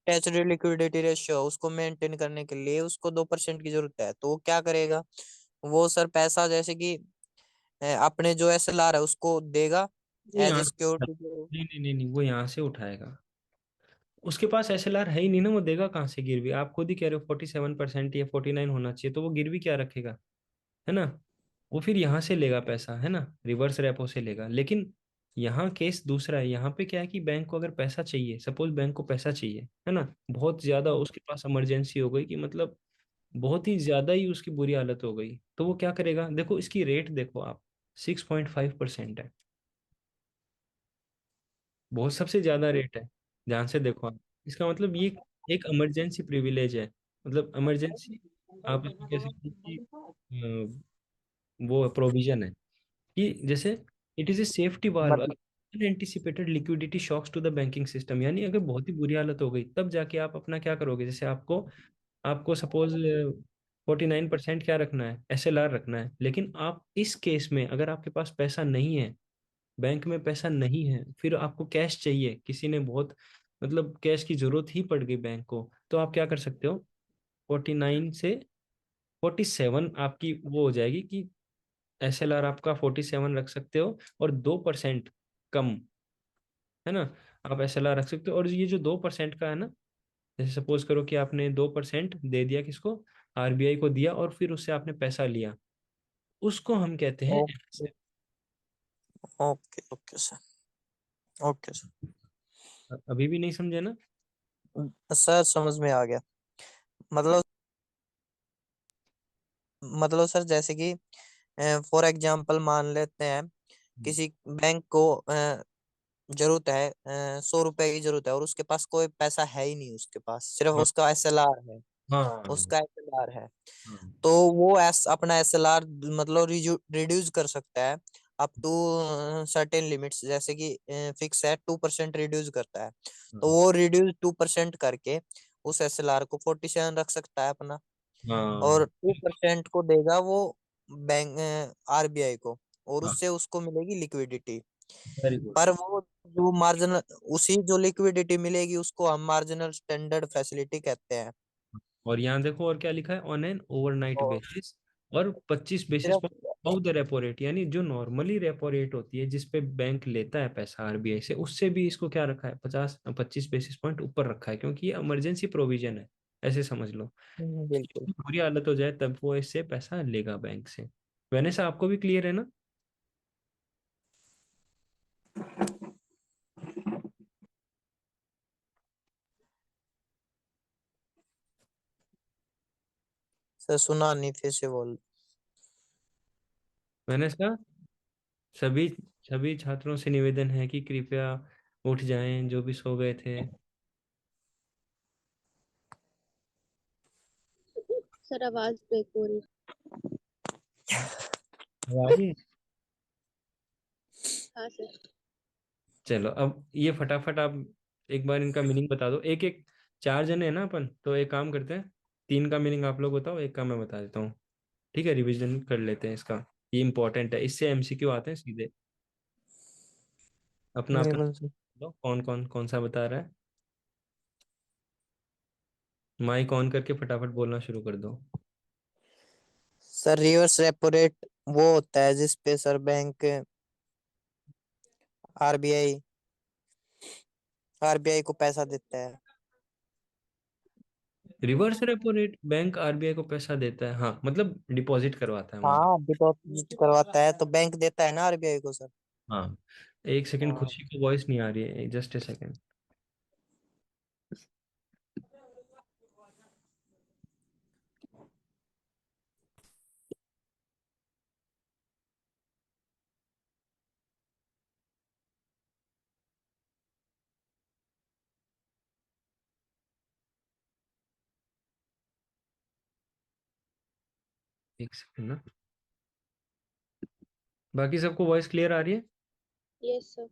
स्टैच्यूटरी लिक्विडिटी रेशियो उसको मेंटेन करने के लिए उसको 2% की जरूरत है, तो वो क्या करेगा? वो सर पैसा जैसे कि अपने जो एसएलआर है उसको देगा वो एज यहाँ ए से, सिक्योरिटी। नहीं नहीं नहीं नहीं, वो यहाँ से उठाएगा। उसके पास एसएलआर है ही नहीं ना, वो देगा कहाँ से गिरवी? आप खुद ही कह रहे हो 47% या 49 होना चाहिए, तो वो गिरवी क्या रखेगा? है ना? वो फिर यहाँ से लेगा पैसा, है ना, रिवर्स रेपो से लेगा। लेकिन यहाँ केस दूसरा है। यहाँ पे क्या है कि बैंक को अगर पैसा चाहिए, सपोज बैंक को पैसा चाहिए, है ना, बहुत ज्यादा उसके पास इमरजेंसी हो गई कि मतलब बहुत ही ज्यादा ही उसकी बुरी हालत हो गई, तो वो क्या करेगा? देखो इसकी रेट देखो आप, 6.5% है। बहुत सबसे ज्यादा रेट है। ध्यान से देखो आप, इसका मतलब ये एक इमरजेंसी प्रिविलेज है। मतलब इमरजेंसी, आप इसको कह सकते हैं कि वो प्रोविजन है कि जैसे it is a safety valve मतलब unanticipated liquidity shocks to the banking system. यानी अगर बहुत ही बुरी हालत हो गई तब जाके आप अपना क्या करोगे? जैसे आपको आपको सपोज 49% क्या रखना है, एसएलआर रखना है, लेकिन आप इस केस में अगर आपके पास पैसा नहीं है, बैंक में पैसा नहीं है, फिर आपको कैश चाहिए, किसी ने बहुत मतलब कैश की जरूरत ही पड़ गई बैंक को, तो आप क्या कर सकते हो? 49 से 47 आपकी वो हो जाएगी कि एसएलआर आपका 47 रख सकते हो, और 2% कम, है ना, आप एसएलआर रख सकते हो। और ये जो 2% का है ना, जैसे सपोज करो कि आपने 2% दे दिया किसको, आरबीआई को दिया, और फिर उससे आपने पैसा लिया, उसको हम कहते हैं okay okay okay sir, okay अभी भी नहीं समझे ना? सर समझ में आ गया। मतलब सर जैसे कि फॉर एग्जांपल मान लेते हैं किसी बैंक को जरूरत है 100 रुपए की जरूरत है और उसके पास कोई पैसा है ही नहीं, उसके पास सिर्फ हाँ उसका एसएलआर है, हाँ उसका एसएलआर है। हाँ तो वो अपना एसएलआर मतलब रिड्यूस कर सकता है अप टू सर्टेन लिमिट्स, जैसे कि फिक्स है 2% रिड्यूस करता है। तो हाँ वो रिड्यूस 2% करके उस एसएलआर को 47 रख सकता है अपना, हाँ, और 2% को देगा वो बैंक आरबीआई को, और हाँ, उससे उसको मिलेगी लिक्विडिटी। Very good. पर वो जो मार्जिनल, उसी जो लिक्विडिटी मिलेगी उसको हम मार्जिनल स्टैंडर्ड फैसिलिटी कहते हैं। और यहाँ देखो और क्या लिखा है, ऑन एन ओवरनाइट और बेसिस, और 25 बेसिस सिर्फ point of the repo rate. यानी जो नॉर्मली रेपो रेट होती है जिस पे बैंक लेता है पैसा आरबीआई से, उससे भी इसको क्या रखा है, 25 बेसिस पॉइंट ऊपर रखा है, क्योंकि ये इमरजेंसी प्रोविजन है, ऐसे समझ लो। बिल्कुल। बुरी हालत हो जाए तब वो इससे पैसा लेगा बैंक से। वैसे से आपको भी क्लियर है ना? सर सुना नहीं, फिर से बोल। मैंने कहा सभी सभी छात्रों से निवेदन है कि कृपया उठ जाएं जो भी सो गए थे। सर आवाज ब्रेक हो रही अब आ रही है? है। हाँ सर। चलो अब ये फटाफट आप एक बार इनका मीनिंग बता दो। एक एक, 4 जने हैं ना अपन, तो एक काम करते हैं, 3 का मीनिंग आप लोग बताओ, एक का मैं बता देता हूँ। ठीक है, रिवीजन कर लेते हैं इसका, ये इंपॉर्टेंट है, इससे एमसीक्यू आते हैं सीधे। अपना अपना बिल्कुल सर। बताओ, कौन कौन कौन सा बता रहा है? माइक ऑन करके फटाफट बोलना शुरू कर दो। सर रिवर्स रेपो रेट वो होता है जिस पे सर बैंक आरबीआई आरबीआई को पैसा देता है। Reverse repo rate bank RBI को पैसा देता है, हाँ, मतलब डिपॉजिट करवाता है वहां पे। हाँ डिपॉजिट करवाता है तो बैंक देता है ना आरबीआई को सर। हाँ, एक सेकंड, हाँ खुशी की वॉइस नहीं आ रही है, जस्ट ए सेकंड। एक सेकंड ना, बाकी सबको वॉइस क्लियर आ रही है यस सर।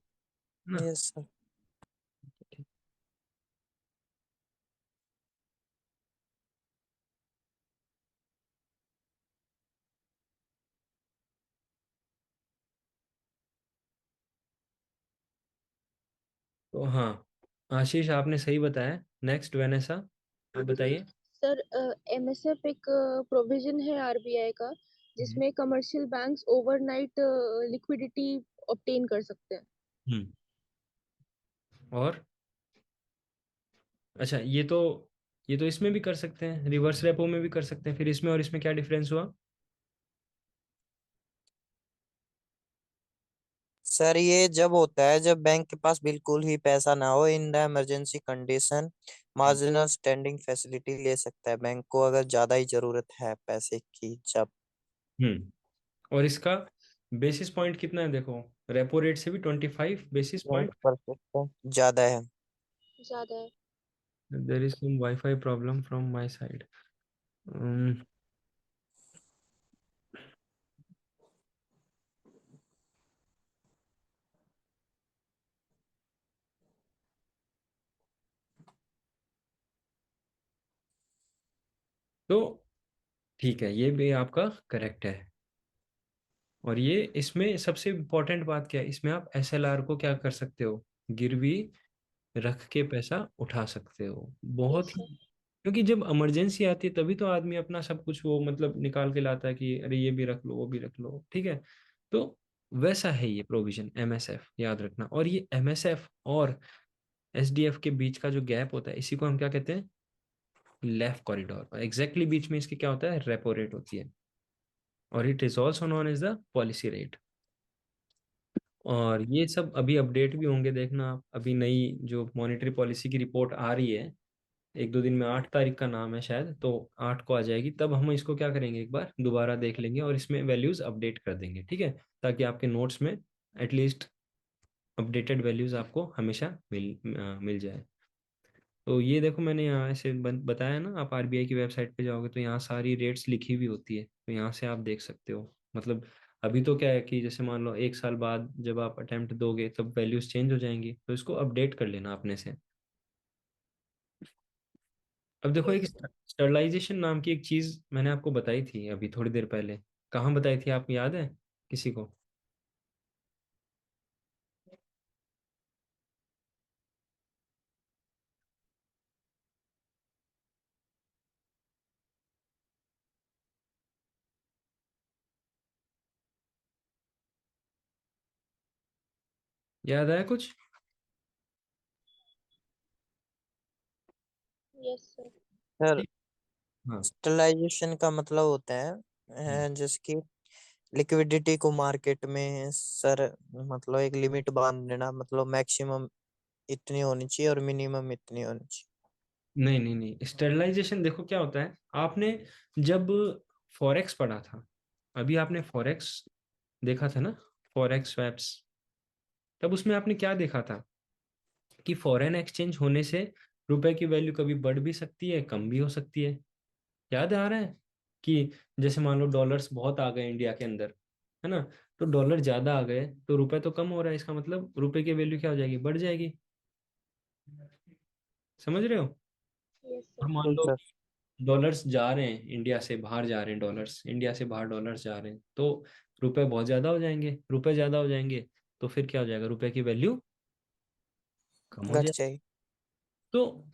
ना? Yes sir. तो हाँ, आशीष आपने सही बताया। नेक्स्ट वेनेसा, आप बताइए। सर एमएसएफ एक प्रोविजन है आरबीआई का जिसमें commercial banks overnight liquidity obtain कर सकते हैं। हम्म। और अच्छा, ये तो इसमें भी कर सकते हैं, रिवर्स रेपो में भी कर सकते हैं। फिर इसमें और इसमें क्या डिफरेंस हुआ? सर ये जब होता है जब बैंक के पास बिल्कुल ही पैसा ना हो, in the emergency condition marginal standing facility ले सकता है बैंक को अगर ज्यादा ही जरूरत है पैसे की जब। और इसका बेसिस पॉइंट कितना है देखो, रेपो रेट से भी 25 बेसिस पॉइंट। 20% ज्यादा है। ज्यादा है। There is some WiFi problem from my side. तो ठीक है, ये भी आपका करेक्ट है। और ये इसमें सबसे इम्पोर्टेंट बात क्या है, इसमें आप एसएलआर को क्या कर सकते हो, गिरवी रख के पैसा उठा सकते हो। बहुत यस ही, सर। क्योंकि जब इमरजेंसी आती है तभी तो आदमी अपना सब कुछ वो मतलब निकाल के लाता है कि अरे ये भी रख लो वो भी रख लो, ठीक है। तो वैसा है ये प्रोविजन एमएसएफ, याद रखना। और ये एमएसएफ और एसडीएफ के बीच का जो गैप होता है इसी को हम क्या कहते हैं, लेफ्ट कॉरिडोर। एग्जैक्टली बीच में इसके क्या होता है, रेपो रेट होती है। और it is also known as the policy rate. और ये सब अभी अपडेट भी होंगे, देखना आप। अभी नई जो मॉनेटरी पॉलिसी की रिपोर्ट आ रही है, एक दो दिन में, 8 तारीख का नाम है शायद, तो 8 को आ जाएगी। तब हम इसको क्या करेंगे, एक बार दोबारा देख लेंगे और इसमें वैल्यूज अपडेट कर देंगे, ठीक है। ताकि आपके नोट्स में एटलीस्ट अपडेटेड वैल्यूज आपको हमेशा मिल जाए। तो ये देखो, मैंने यहाँ ऐसे बताया ना, आप आरबीआई की वेबसाइट पे जाओगे तो यहाँ सारी रेट्स लिखी हुई होती है, तो यहाँ से आप देख सकते हो। मतलब अभी तो क्या है कि जैसे मान लो 1 साल बाद जब आप अटेम्प्ट दोगे तब वैल्यूज चेंज हो जाएंगी, तो इसको अपडेट कर लेना अपने से। अब देखो, एक यस सर। स्टरलाइजेशन नाम की एक चीज मैंने आपको बताई थी अभी थोड़ी देर पहले। कहाँ बताई थी, आपको याद है किसी को? याद आया कुछ? Yes sir. सर हाँ। स्टेलाइजेशन का मतलब होता है हम्म। जैसे कि लिक्विडिटी को मार्केट में सर मतलब एक लिमिट बांध देना, मतलब मैक्सिमम इतनी होनी चाहिए और मिनिमम इतनी होनी चाहिए। नहीं नहीं नहीं, स्टरलाइजेशन देखो क्या होता है, आपने जब फॉरेक्स पढ़ा था, अभी आपने फॉरेक्स देखा था ना, फॉरेक्स स्वैप्स, तब उसमें आपने क्या देखा था कि फॉरेन एक्सचेंज होने से रुपए की वैल्यू कभी बढ़ भी सकती है, कम भी हो सकती है। याद आ रहा है कि जैसे मान लो डॉलर्स बहुत आ गए इंडिया के अंदर, है ना, तो डॉलर ज्यादा आ गए तो रुपए तो कम हो रहा है, इसका मतलब रुपए की वैल्यू क्या हो जाएगी, बढ़ जाएगी। समझ रहे हो? यस और सर। मान बिल्कुल लो सर। डॉलर्स जा रहे हैं इंडिया से बाहर, जा रहे हैं डॉलर्स, इंडिया से बाहर डॉलर्स जा रहे हैं, तो रुपए बहुत ज्यादा हो जाएंगे। रुपए ज्यादा हो जाएंगे तो फिर क्या हो जाएगा, रुपए की वैल्यू कम हो घट जाएगी। जाएगी। तो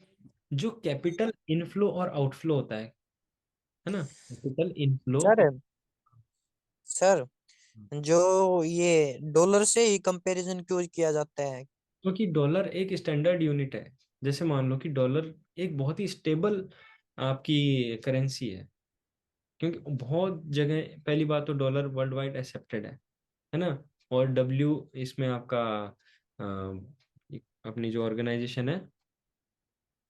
जो कैपिटल इनफ्लो और आउटफ्लो होता है ना, कैपिटल इनफ्लो सर और, सर जो ये डॉलर से ही कंपैरिजन क्यों किया जाता है? क्योंकि डॉलर एक स्टैंडर्ड यूनिट है। जैसे मान लो कि डॉलर एक बहुत ही स्टेबल आपकी करेंसी है, क्योंकि बहुत जगह, पहली बात तो डॉलर वर्ल्ड वाइड एक्सेप्टेड है ना। और डब्ल्यू इसमें आपका अपनी जो ऑर्गेनाइजेशन है,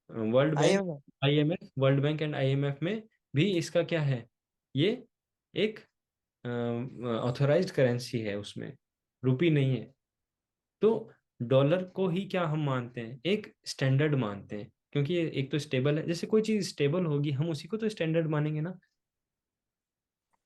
world bank, IMF. IMF, world bank and IMF में भी इसका क्या है, ये एक ऑथोराइज्ड करेंसी है, उसमें रुपी नहीं है। तो डॉलर को ही क्या हम मानते हैं, एक स्टैंडर्ड मानते हैं, क्योंकि ये एक तो स्टेबल है। जैसे कोई चीज स्टेबल होगी हम उसी को तो स्टैंडर्ड मानेंगे ना।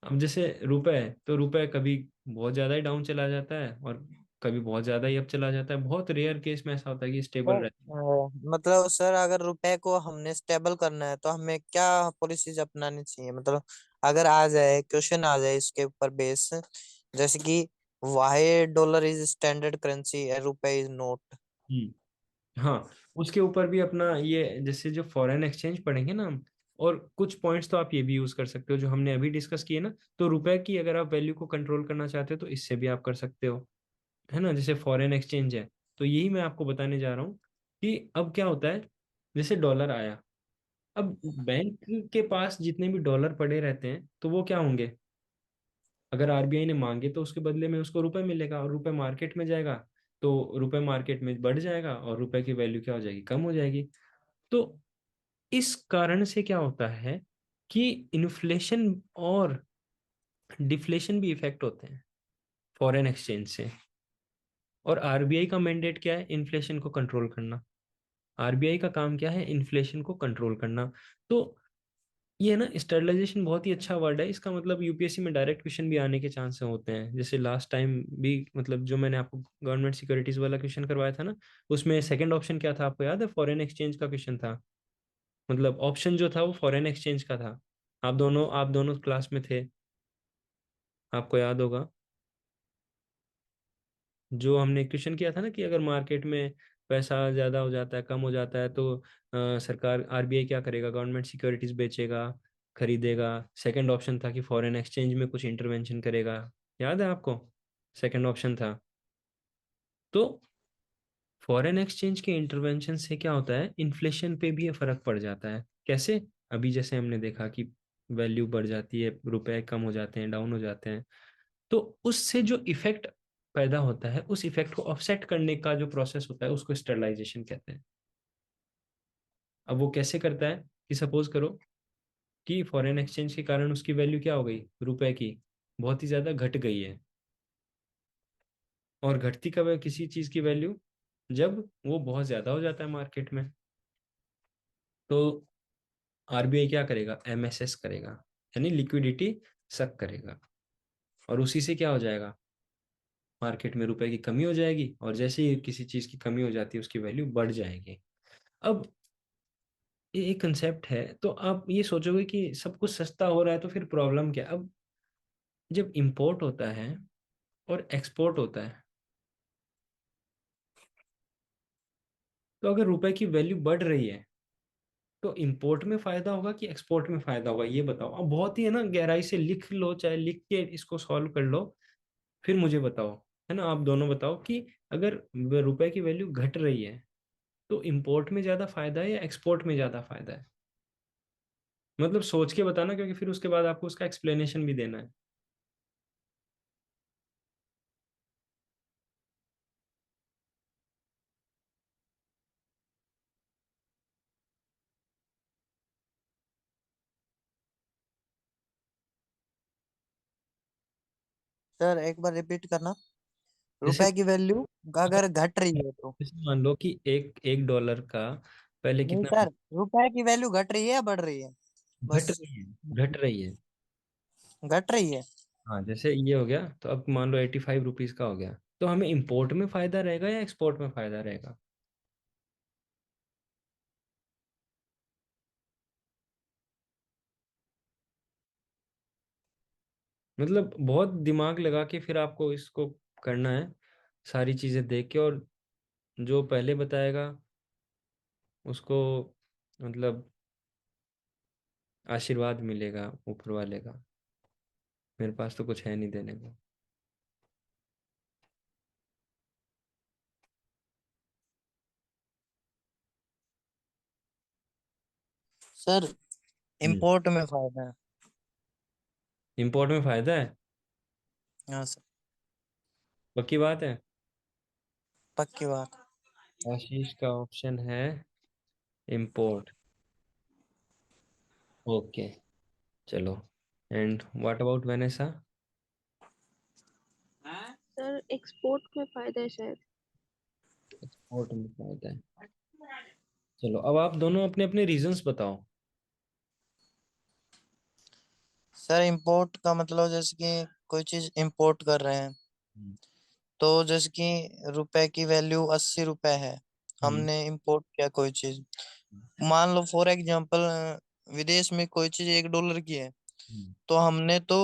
अब जैसे रुपए है तो रुपए कभी बहुत ज्यादा ही डाउन चला जाता है और कभी बहुत ज्यादा ही अप चला जाता है। बहुत रेयर केस में ऐसा होता है कि स्टेबल सर रहता है। मतलब सर अगर रुपए को हमने स्टेबल करना है तो हमें क्या पॉलिसीज अपनानी चाहिए, मतलब अगर आ जाए क्वेश्चन आ जाए इसके ऊपर बेस, जैसे कि why dollar is standard currency rupee is not. Hmm. हाँ, उसके ऊपर भी अपना ये जैसे जो फॉरेन एक्सचेंज पढ़ेंगे ना हम, और कुछ पॉइंट्स तो आप ये भी यूज कर सकते हो जो हमने अभी डिस्कस किए ना। तो रुपए की अगर आप वैल्यू को कंट्रोल करना चाहते हो तो इससे भी आप कर सकते हो, है ना, जैसे फॉरेन एक्सचेंज है। तो यही मैं आपको बताने जा रहा हूँ कि अब क्या होता है, जैसे डॉलर आया, अब बैंक के पास जितने भी डॉलर पड़े रहते हैं तो वो क्या होंगे, अगर आरबीआई ने मांगे तो उसके बदले में उसको रुपए मिलेगा, और रुपए मार्केट में जाएगा तो रुपए मार्केट में बढ़ जाएगा और रुपए की वैल्यू क्या हो जाएगी, कम हो जाएगी। तो इस कारण से क्या होता है कि इन्फ्लेशन और डिफ्लेशन भी इफेक्ट होते हैं फॉरेन एक्सचेंज से। और आरबीआई का मैंडेट क्या है, इन्फ्लेशन को कंट्रोल करना। आरबीआई का काम क्या है, इन्फ्लेशन को कंट्रोल करना। तो ये ना स्टरलाइजेशन बहुत ही अच्छा वर्ड है, इसका मतलब यूपीएससी में डायरेक्ट क्वेश्चन भी आने के चांस होते हैं। जैसे लास्ट टाइम भी, मतलब जो मैंने आपको गवर्नमेंट सिक्योरिटीज वाला क्वेश्चन करवाया था ना, उसमें सेकंड ऑप्शन क्या था आपको याद है, फॉरेन एक्सचेंज का क्वेश्चन था। मतलब ऑप्शन जो था वो फॉरेन एक्सचेंज का था। आप दोनों क्लास में थे, आपको याद होगा। जो हमने क्वेश्चन किया था ना कि अगर मार्केट में पैसा ज्यादा हो जाता है, कम हो जाता है, तो सरकार आरबीआई क्या करेगा, गवर्नमेंट सिक्योरिटीज बेचेगा, खरीदेगा। सेकंड ऑप्शन था कि फॉरेन एक्सचेंज में कुछ इंटरवेंशन करेगा, याद है आपको, सेकंड ऑप्शन था। तो फॉरेन एक्सचेंज के इंटरवेंशन से क्या होता है, इन्फ्लेशन पे भी ये फर्क पड़ जाता है। कैसे, अभी जैसे हमने देखा कि वैल्यू बढ़ जाती है, रुपए कम हो जाते हैं, डाउन हो जाते हैं, तो उससे जो इफेक्ट पैदा होता है, उस इफेक्ट को ऑफसेट करने का जो प्रोसेस होता है उसको स्टरलाइजेशन कहते हैं। अब वो कैसे करता है कि सपोज करो कि फॉरेन एक्सचेंज के कारण उसकी वैल्यू क्या हो गई, रुपए की बहुत ही ज्यादा घट गई है। और घटती कब है किसी चीज की वैल्यू, जब वो बहुत ज्यादा हो जाता है मार्केट में। तो आरबीआई क्या करेगा, एमएसएस करेगा, यानी लिक्विडिटी सक करेगा। और उसी से क्या हो जाएगा, मार्केट में रुपए की कमी हो जाएगी, और जैसे ही किसी चीज की कमी हो जाती है उसकी वैल्यू बढ़ जाएगी। अब ये एक कंसेप्ट है, तो आप ये सोचोगे कि सब कुछ सस्ता हो रहा है तो फिर प्रॉब्लम क्या। अब जब इंपोर्ट होता है और एक्सपोर्ट होता है, तो अगर रुपए की वैल्यू बढ़ रही है तो इंपोर्ट में फायदा होगा कि एक्सपोर्ट में फायदा होगा, ये बताओ। अब बहुत ही है ना, गहराई से लिख लो, चाहे लिख के इसको सॉल्व कर लो, फिर मुझे बताओ, है ना, आप दोनों बताओ कि अगर रुपए की वैल्यू घट रही है तो इंपोर्ट में ज्यादा फायदा है या एक्सपोर्ट में ज्यादा फायदा है। मतलब सोच के बताना, क्योंकि फिर उसके बाद आपको उसका एक्सप्लेनेशन भी देना है। सर एक बार रिपीट करना, जैसे रुपए की वैल्यू अगर घट रही है तो। जैसे मान लो कि एक एक डॉलर का पहले नहीं कितना सर, रुपए की वैल्यू घट रही है या बढ़ रही है, घट बस। रही है, घट रही है। घट रही है। हाँ, जैसे ये हो गया, तो अब मान लो 85 रुपीज का हो गया, तो हमें इंपोर्ट में फायदा रहेगा या एक्सपोर्ट में फायदा रहेगा। मतलब बहुत दिमाग लगा के फिर आपको इसको करना है, सारी चीजें देख के। और जो पहले बताएगा उसको, मतलब आशीर्वाद मिलेगा ऊपर वाले का। मेरे पास तो कुछ है नहीं देने को। सर हम्म, इंपोर्ट में फायदा है। इंपोर्ट में फायदा है, हाँ सर, पक्की बात है। पक्की बात। आशीष का ऑप्शन है इंपोर्ट। ओके, चलो। And what about Vanessa. Sir export में फायदा है शायद। एक्सपोर्ट में फायदा है। चलो, अब आप दोनों अपने अपने रीजंस बताओ। सर इंपोर्ट का मतलब जैसे कि कोई चीज इंपोर्ट कर रहे हैं, हम्म। तो जैसे कि रुपए की वैल्यू 80 रुपए है, हम्म। हमने इंपोर्ट किया कोई चीज। मान लो फॉर एग्जांपल विदेश में कोई चीज $1 की है, हम्म। तो हमने तो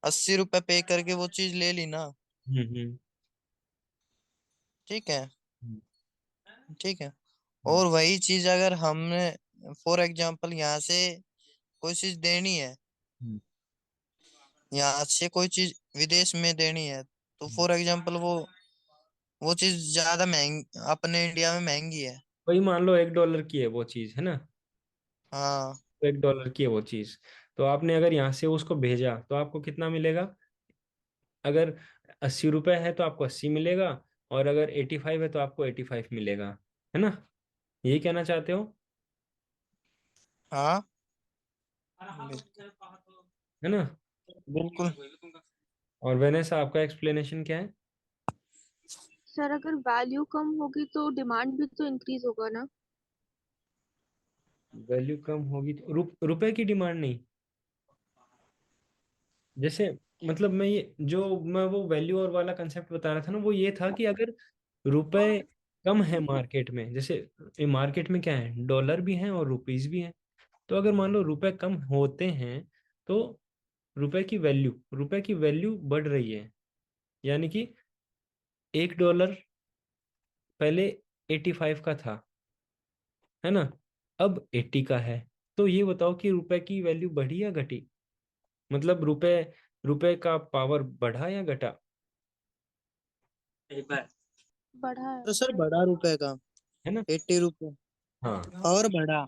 80 रुपए पे करके वो चीज ले ली ना। हम्म। ठीक है। हम्म। ठीक है। और वही चीज अगर हमने फॉर एग्जांपल यहाँ से कोई चीज देनी है, हम्म, यहाँ से कोई चीज विदेश में देनी है, तो फॉर एग्जांपल वो चीज ज्यादा महंगी अपने इंडिया में महंगी है। वही मान लो $1 की है वो चीज, है ना। हाँ। तो $1 की है वो चीज। तो आपने अगर यहाँ से उसको भेजा तो आपको कितना मिलेगा? अगर ₹80 है तो आपको 80 मिलेगा, और अगर 85 है तो आपको 85 मिलेगा, है ना। यही कहना चाहते हो, हाँ है ना। बिल्कुल। और वेनेसा आपका एक्सप्लेनेशन क्या है? सर अगर वैल्यू कम होगी तो डिमांड भी तो इंक्रीज होगा ना। वैल्यू कम होगी तो रुपए की डिमांड नहीं। जैसे मतलब मैं वो वैल्यू और वाला कंसेप्ट बता रहा था ना, वो ये था कि अगर रुपए कम है मार्केट में, जैसे मार्केट में क्या है, डॉलर भी हैं और रुपीस भी हैं। तो अगर मान लो रुपए कम होते हैं तो रुपए की वैल्यू बढ़ रही है। यानी कि $1 पहले 85 का था, है ना, अब 80 का है। तो ये बताओ कि रुपए की वैल्यू बढ़ी या घटी? मतलब रुपए रुपए का पावर बढ़ा या घटा? बढ़ा है। तो सर बढ़ा रुपए का, है ना। 80 रुपए हाँ। पावर बढ़ा।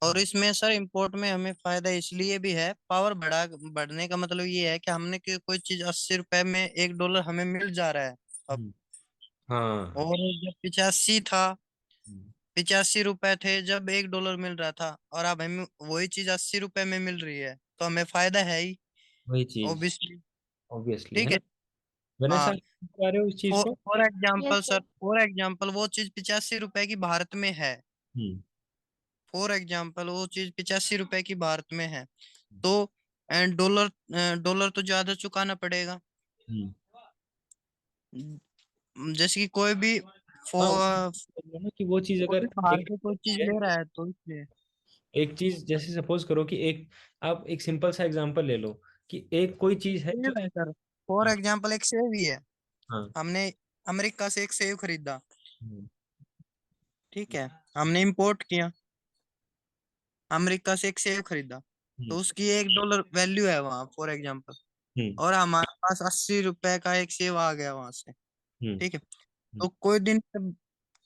और हाँ। इसमें सर इंपोर्ट में हमें फायदा इसलिए भी है, पावर बढ़ने का मतलब ये है कि हमने कोई चीज 80 रुपए में $1 हमें मिल जा रहा है अब। हम्म, हाँ। और जब 85 था, हम्म, 85 रुपए थे जब $1 मिल रहा था, और अब हमें वही चीज 80 रुपए में मिल रही है, तो हमें फायदा है ही वही चीज, ऑब्वियसली। ऑब्वियसली, है ठीक है। ना। मैंने हाँ। साथ कह रहे हो इस चीज को। For example yes sir, sir. For example वो चीज 85 रुपए की भारत में है। हम्म। फॉर एग्जाम्पल वो चीज 85 रुपए की भारत में है, तो एंड डॉलर डॉलर तो ज्यादा चुकाना पड़ेगा। हम्म। जैसे कि कोई भी हाँ, फो- ना कि वो चीज कोई अगर भी बाहर एक से कोई चीज है, ले रहा है तो इसलिए। एक चीज जैसे सपोज करो कि एक, आप एक सिंपल सा एग्जांपल ले लो कि एक कोई चीज है जो, सेव है सर, फॉर हाँ। एग्जाम्पल एक सेव ही है। हाँ। हमने अमेरिका से एक सेव खरीदा, हम्म। ठीक है, हमने इंपोर्ट किया, अमेरिका से एक सेव खरीदा, हम्म। तो उसकी $1 वैल्यू है वहां फॉर एग्जाम्पल। हम्म। और हमारे पास 80 रुपए का एक सेव आ गया वहां से, हम्म। ठीक है। हम्म। तो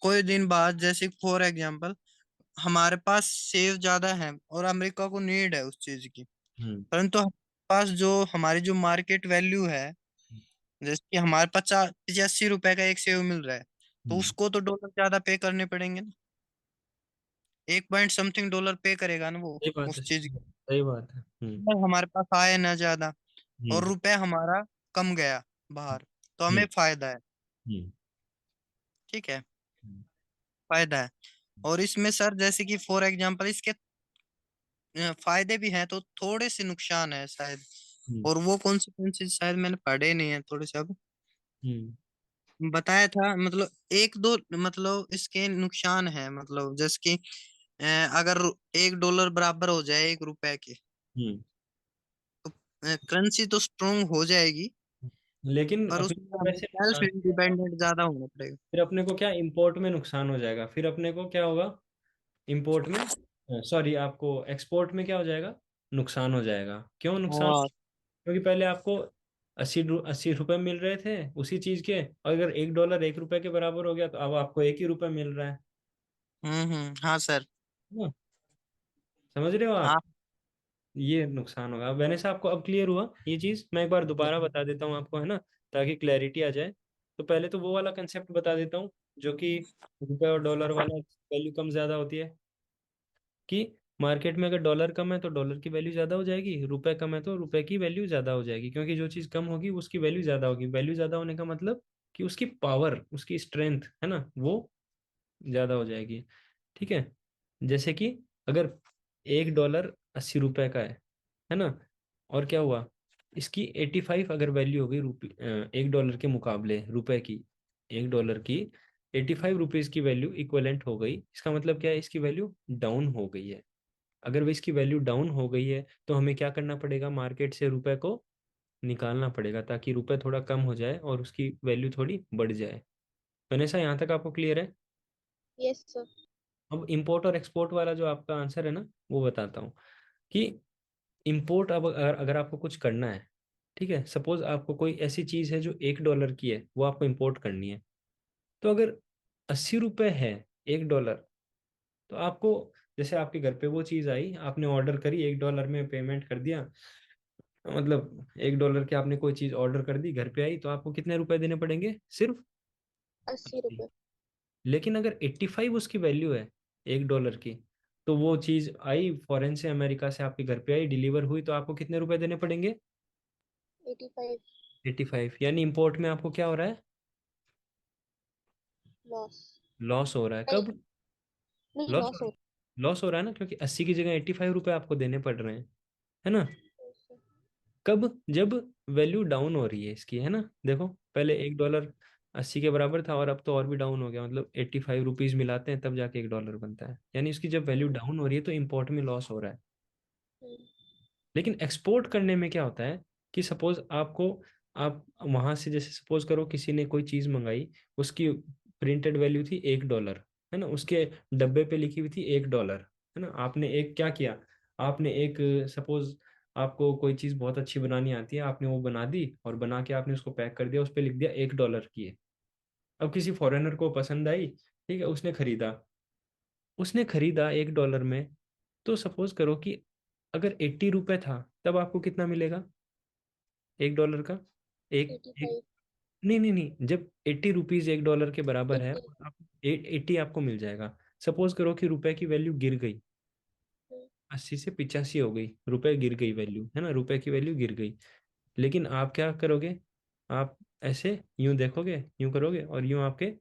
कोई दिन बाद जैसे फॉर एग्जाम्पल हमारे पास सेव ज्यादा है और अमेरिका को नीड है उस चीज की, हम्म। परंतु हमारे पास जो हमारी जो मार्केट वैल्यू है, जैसे कि हमारे 85 रुपए का एक सेव मिल रहा है, तो हम्म। उसको तो डॉलर ज्यादा पे करने पड़ेंगे ना। 1 पॉइंट समथिंग डॉलर पे करेगा ना वो सही बात है, उस चीज की। सही बात है। हम्म। अगर हमारे पास आए ना ज्यादा और हम्म। रुपए हमारा कम गया बाहर, तो हम्म। हमें फायदा है। हम्म। ठीक है, हम्म। फायदा है। और इसमें सर जैसे कि फॉर एग्जांपल इसके फायदे भी हैं तो थोड़े से नुकसान है शायद। हम्म। और वो कौन सी शायद मैंने पढ़े नहीं है थोड़े से, अब हम्म। बताया था मतलब एक दो, मतलब इसके नुकसान है, मतलब जैसे कि अ, अगर $1 बराबर हो जाए 1 रुपए के, हम्म। तो करेंसी तो स्ट्रोंग हो जाएगी, लेकिन पर अपने उसमें को हमें वैसे सेल्फ नुकसान क्या होगा? इंडिपेंडेंट ज्यादा होना पड़ेगा। फिर अपने को क्या इंपोर्ट में नुकसान हो जाएगा, फिर अपने को क्या होगा इंपोर्ट में, सॉरी, आपको एक्सपोर्ट में क्या हो जाएगा, नुकसान हो जाएगा। क्यों नुकसान? हाँ। क्योंकि पहले आपको 80 रुपए मिल रहे थे उसी चीज के, और अगर $1 1 रुपए के बराबर हो गया तो अब आपको ₹1 ही मिल रहा है। हाँ सर। ना? समझ रहे हो आप? हाँ। ये नुकसान होगा। अब मैंने से आपको अब क्लियर हुआ ये चीज? मैं एक बार दोबारा बता देता हूँ आपको, है ना, ताकि क्लैरिटी आ जाए। तो पहले तो वो वाला कंसेप्ट बता देता हूँ जो कि रुपए और डॉलर वाला, वैल्यू कम ज्यादा होती है, कि मार्केट में अगर डॉलर कम है तो डॉलर की वैल्यू ज्यादा हो जाएगी, रुपए कम है तो रुपए की वैल्यू ज्यादा हो जाएगी, क्योंकि जो चीज कम होगी उसकी वैल्यू ज्यादा होगी। वैल्यू ज्यादा होने का मतलब कि उसकी पावर, उसकी स्ट्रेंथ, है ना, वो ज्यादा हो जाएगी। ठीक है। जैसे कि अगर $1 80 का है ना, और क्या हुआ, इसकी 85 अगर वैल्यू हो गई $1 के मुकाबले रुपए की, $1 की 85 रुपीज की वैल्यू इक्वलेंट हो गई, इसका मतलब क्या है, इसकी वैल्यू डाउन हो गई है। अगर वो इसकी वैल्यू डाउन हो गई है तो हमें क्या करना पड़ेगा, मार्केट से रुपए को निकालना पड़ेगा ताकि रुपए थोड़ा कम हो जाए और उसकी वैल्यू थोड़ी बढ़ जाए। वैनेसा, यहाँ तक आपको क्लियर है? Yes sir. अब इंपोर्ट और एक्सपोर्ट वाला जो आपका आंसर है ना, वो बताता हूँ कि इंपोर्ट, अब अगर आपको कुछ करना है, ठीक है, सपोज आपको कोई ऐसी चीज है जो $1 की है, वो आपको इंपोर्ट करनी है। तो अगर 80 रुपये है $1, तो आपको, जैसे आपके घर पे वो चीज आई, आपने ऑर्डर करी, $1 में पेमेंट कर दिया, मतलब $1 की आपने कोई चीज ऑर्डर कर दी, घर पे आई, तो आपको कितने रुपए देने पड़ेंगे? सिर्फ 80 रुपए। लेकिन अगर 85 उसकी वैल्यू है $1 की, तो वो चीज आई फॉरेन से, अमेरिका से आपके घर पे आई, डिलीवर हुई, तो आपको कितने रुपए देने पड़ेंगे? 85। 85। यानी इंपोर्ट में आपको क्या हो रहा है? लॉस। लॉस हो रहा है। नहीं, कब नहीं लॉस हो लॉस रहा हो। है? लॉस हो रहा है ना, क्योंकि 80 की जगह 85 रुपये आपको देने पड़ रहे हैं, है ना? कब? जब वैल्यू डाउन हो रही है इसकी, है ना? देखो, पहले $1 80 के बराबर था, और अब तो और भी डाउन हो गया, मतलब 85 रुपीज मिलाते हैं तब जाके $1 बनता है। यानी इसकी जब वैल्यू डाउन हो रही है तो इम्पोर्ट में लॉस हो रहा है। हम्म, लेकिन एक्सपोर्ट करने में क्या होता है कि सपोज आपको, आप वहां से, जैसे सपोज करो किसी ने कोई चीज मंगाई, उसकी प्रिंटेड वैल्यू थी $1, है ना, उसके डब्बे पे लिखी हुई थी $1, है ना, आपने एक क्या किया, आपने एक, सपोज आपको कोई चीज बहुत अच्छी बनानी आती है, आपने वो बना दी, और बना के आपने उसको पैक कर दिया, उस पर लिख दिया $1 की है। अब किसी फॉरेनर को पसंद आई, ठीक है, उसने खरीदा $1 में। तो सपोज करो कि अगर 80 रुपये था, तब आपको कितना मिलेगा $1 का? एक एटी एक फाइव नहीं नहीं नहीं, जब 80 रुपीज $1 के बराबर है, 80। और आप 80 आपको मिल जाएगा। सपोज करो कि रुपए की वैल्यू गिर गई, 80 से 85 हो गई, रुपए गिर गई वैल्यू, है ना, रुपए की वैल्यू गिर गई। लेकिन आप क्या करोगे? आप ऐसे यूं देखोगे, यूं करोगे, और यूं आपके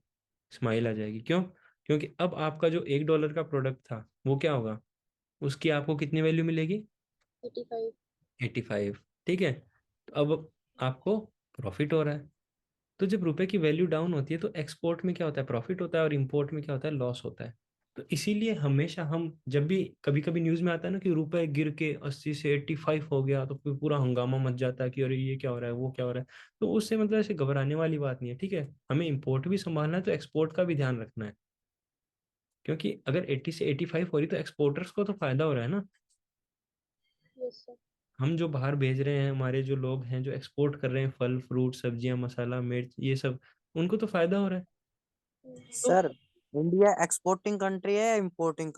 स्माइल आ जाएगी। क्यों? क्योंकि अब आपका जो $1 का प्रोडक्ट था, वो क्या होगा, उसकी आपको कितनी वैल्यू मिलेगी? 85। 85। ठीक है, तो अब आपको प्रॉफिट हो रहा है। तो जब रुपए की वैल्यू डाउन होती है, तो एक्सपोर्ट में क्या होता है? प्रॉफिट होता है, और इंपोर्ट में क्या होता है? लॉस होता है। तो इसीलिए हमेशा हम, जब भी कभी कभी न्यूज में आता है ना कि रुपए गिर के 80 से 85 हो गया, तो फिर पूरा हंगामा मच जाता है कि अरे ये क्या हो रहा है, वो क्या हो रहा है। तो उससे मतलब ऐसे घबराने वाली बात नहीं है, ठीक है। हमें इंपोर्ट भी संभालना है, तो एक्सपोर्ट का भी ध्यान रखना है, क्योंकि अगर 80 से 85 हो रही, तो एक्सपोर्टर्स को तो फायदा हो रहा है ना। Yes sir. हम जो बाहर भेज रहे हैं, हमारे जो लोग हैं जो एक्सपोर्ट कर रहे हैं, फल फ्रूट सब्जियां मसाला मिर्च ये सब, उनको तो फायदा हो रहा है। तो सर, इंडिया एक्सपोर्टिंग कंट्री है या इम्पोर्टिंग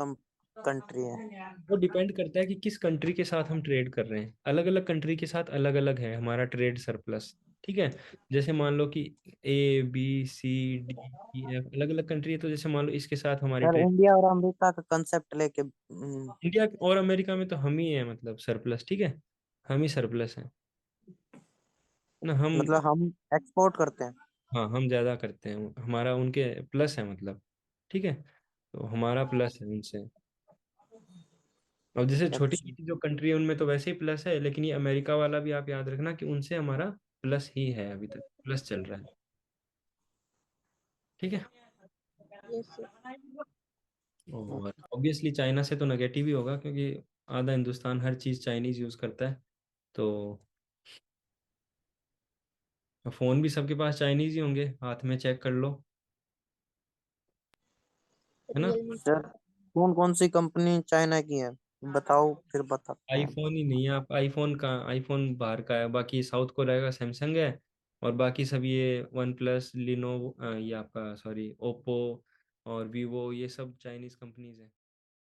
कंट्री है? वो डिपेंड करता है कि किस कंट्री के साथ हम ट्रेड कर रहे हैं। अलग अलग कंट्री के साथ अलग अलग है हमारा ट्रेड सरप्लस, ठीक है। जैसे मान लो कि A B C D E F अलग अलग कंट्री है, तो जैसे मान लो इसके साथ हमारी सर, ट्रेड, इंडिया और अमेरिका का कंसेप्ट लेके इंडिया और अमेरिका में तो हम ही है, मतलब सरप्लस, ठीक है, हम ही सरप्लस हैं ना हम। मतलब हम एक्सपोर्ट करते हैं। हाँ, हम ज्यादा करते हैं, हमारा उनके प्लस है, मतलब, ठीक है, तो हमारा प्लस है उनसे। और जैसे छोटी अच्छा। छोटी जो कंट्री है उनमें तो वैसे ही प्लस है, लेकिन ये अमेरिका वाला भी आप याद रखना कि उनसे हमारा प्लस ही है, अभी तक प्लस चल रहा है, ठीक है। Yes sir. और ऑब्वियसली चाइना से तो नेगेटिव ही होगा, क्योंकि आधा हिंदुस्तान हर चीज चाइनीज यूज करता है। तो फोन भी सबके पास चाइनीज ही होंगे, हाथ में चेक कर लो, है ना। रियलमी। सर, कौन कौन सी कंपनी चाइना की है? बताओ, फिर बताते हैं। आईफोन ही नहीं है, आप आईफोन का, आईफोन बाहर का है, बाकी साउथ कोरिया का सैमसंग है, और बाकी सब ये वन प्लस लिनोवो, ये आपका सॉरी ओप्पो और वीवो, ये सब चाइनीज कंपनीज हैं।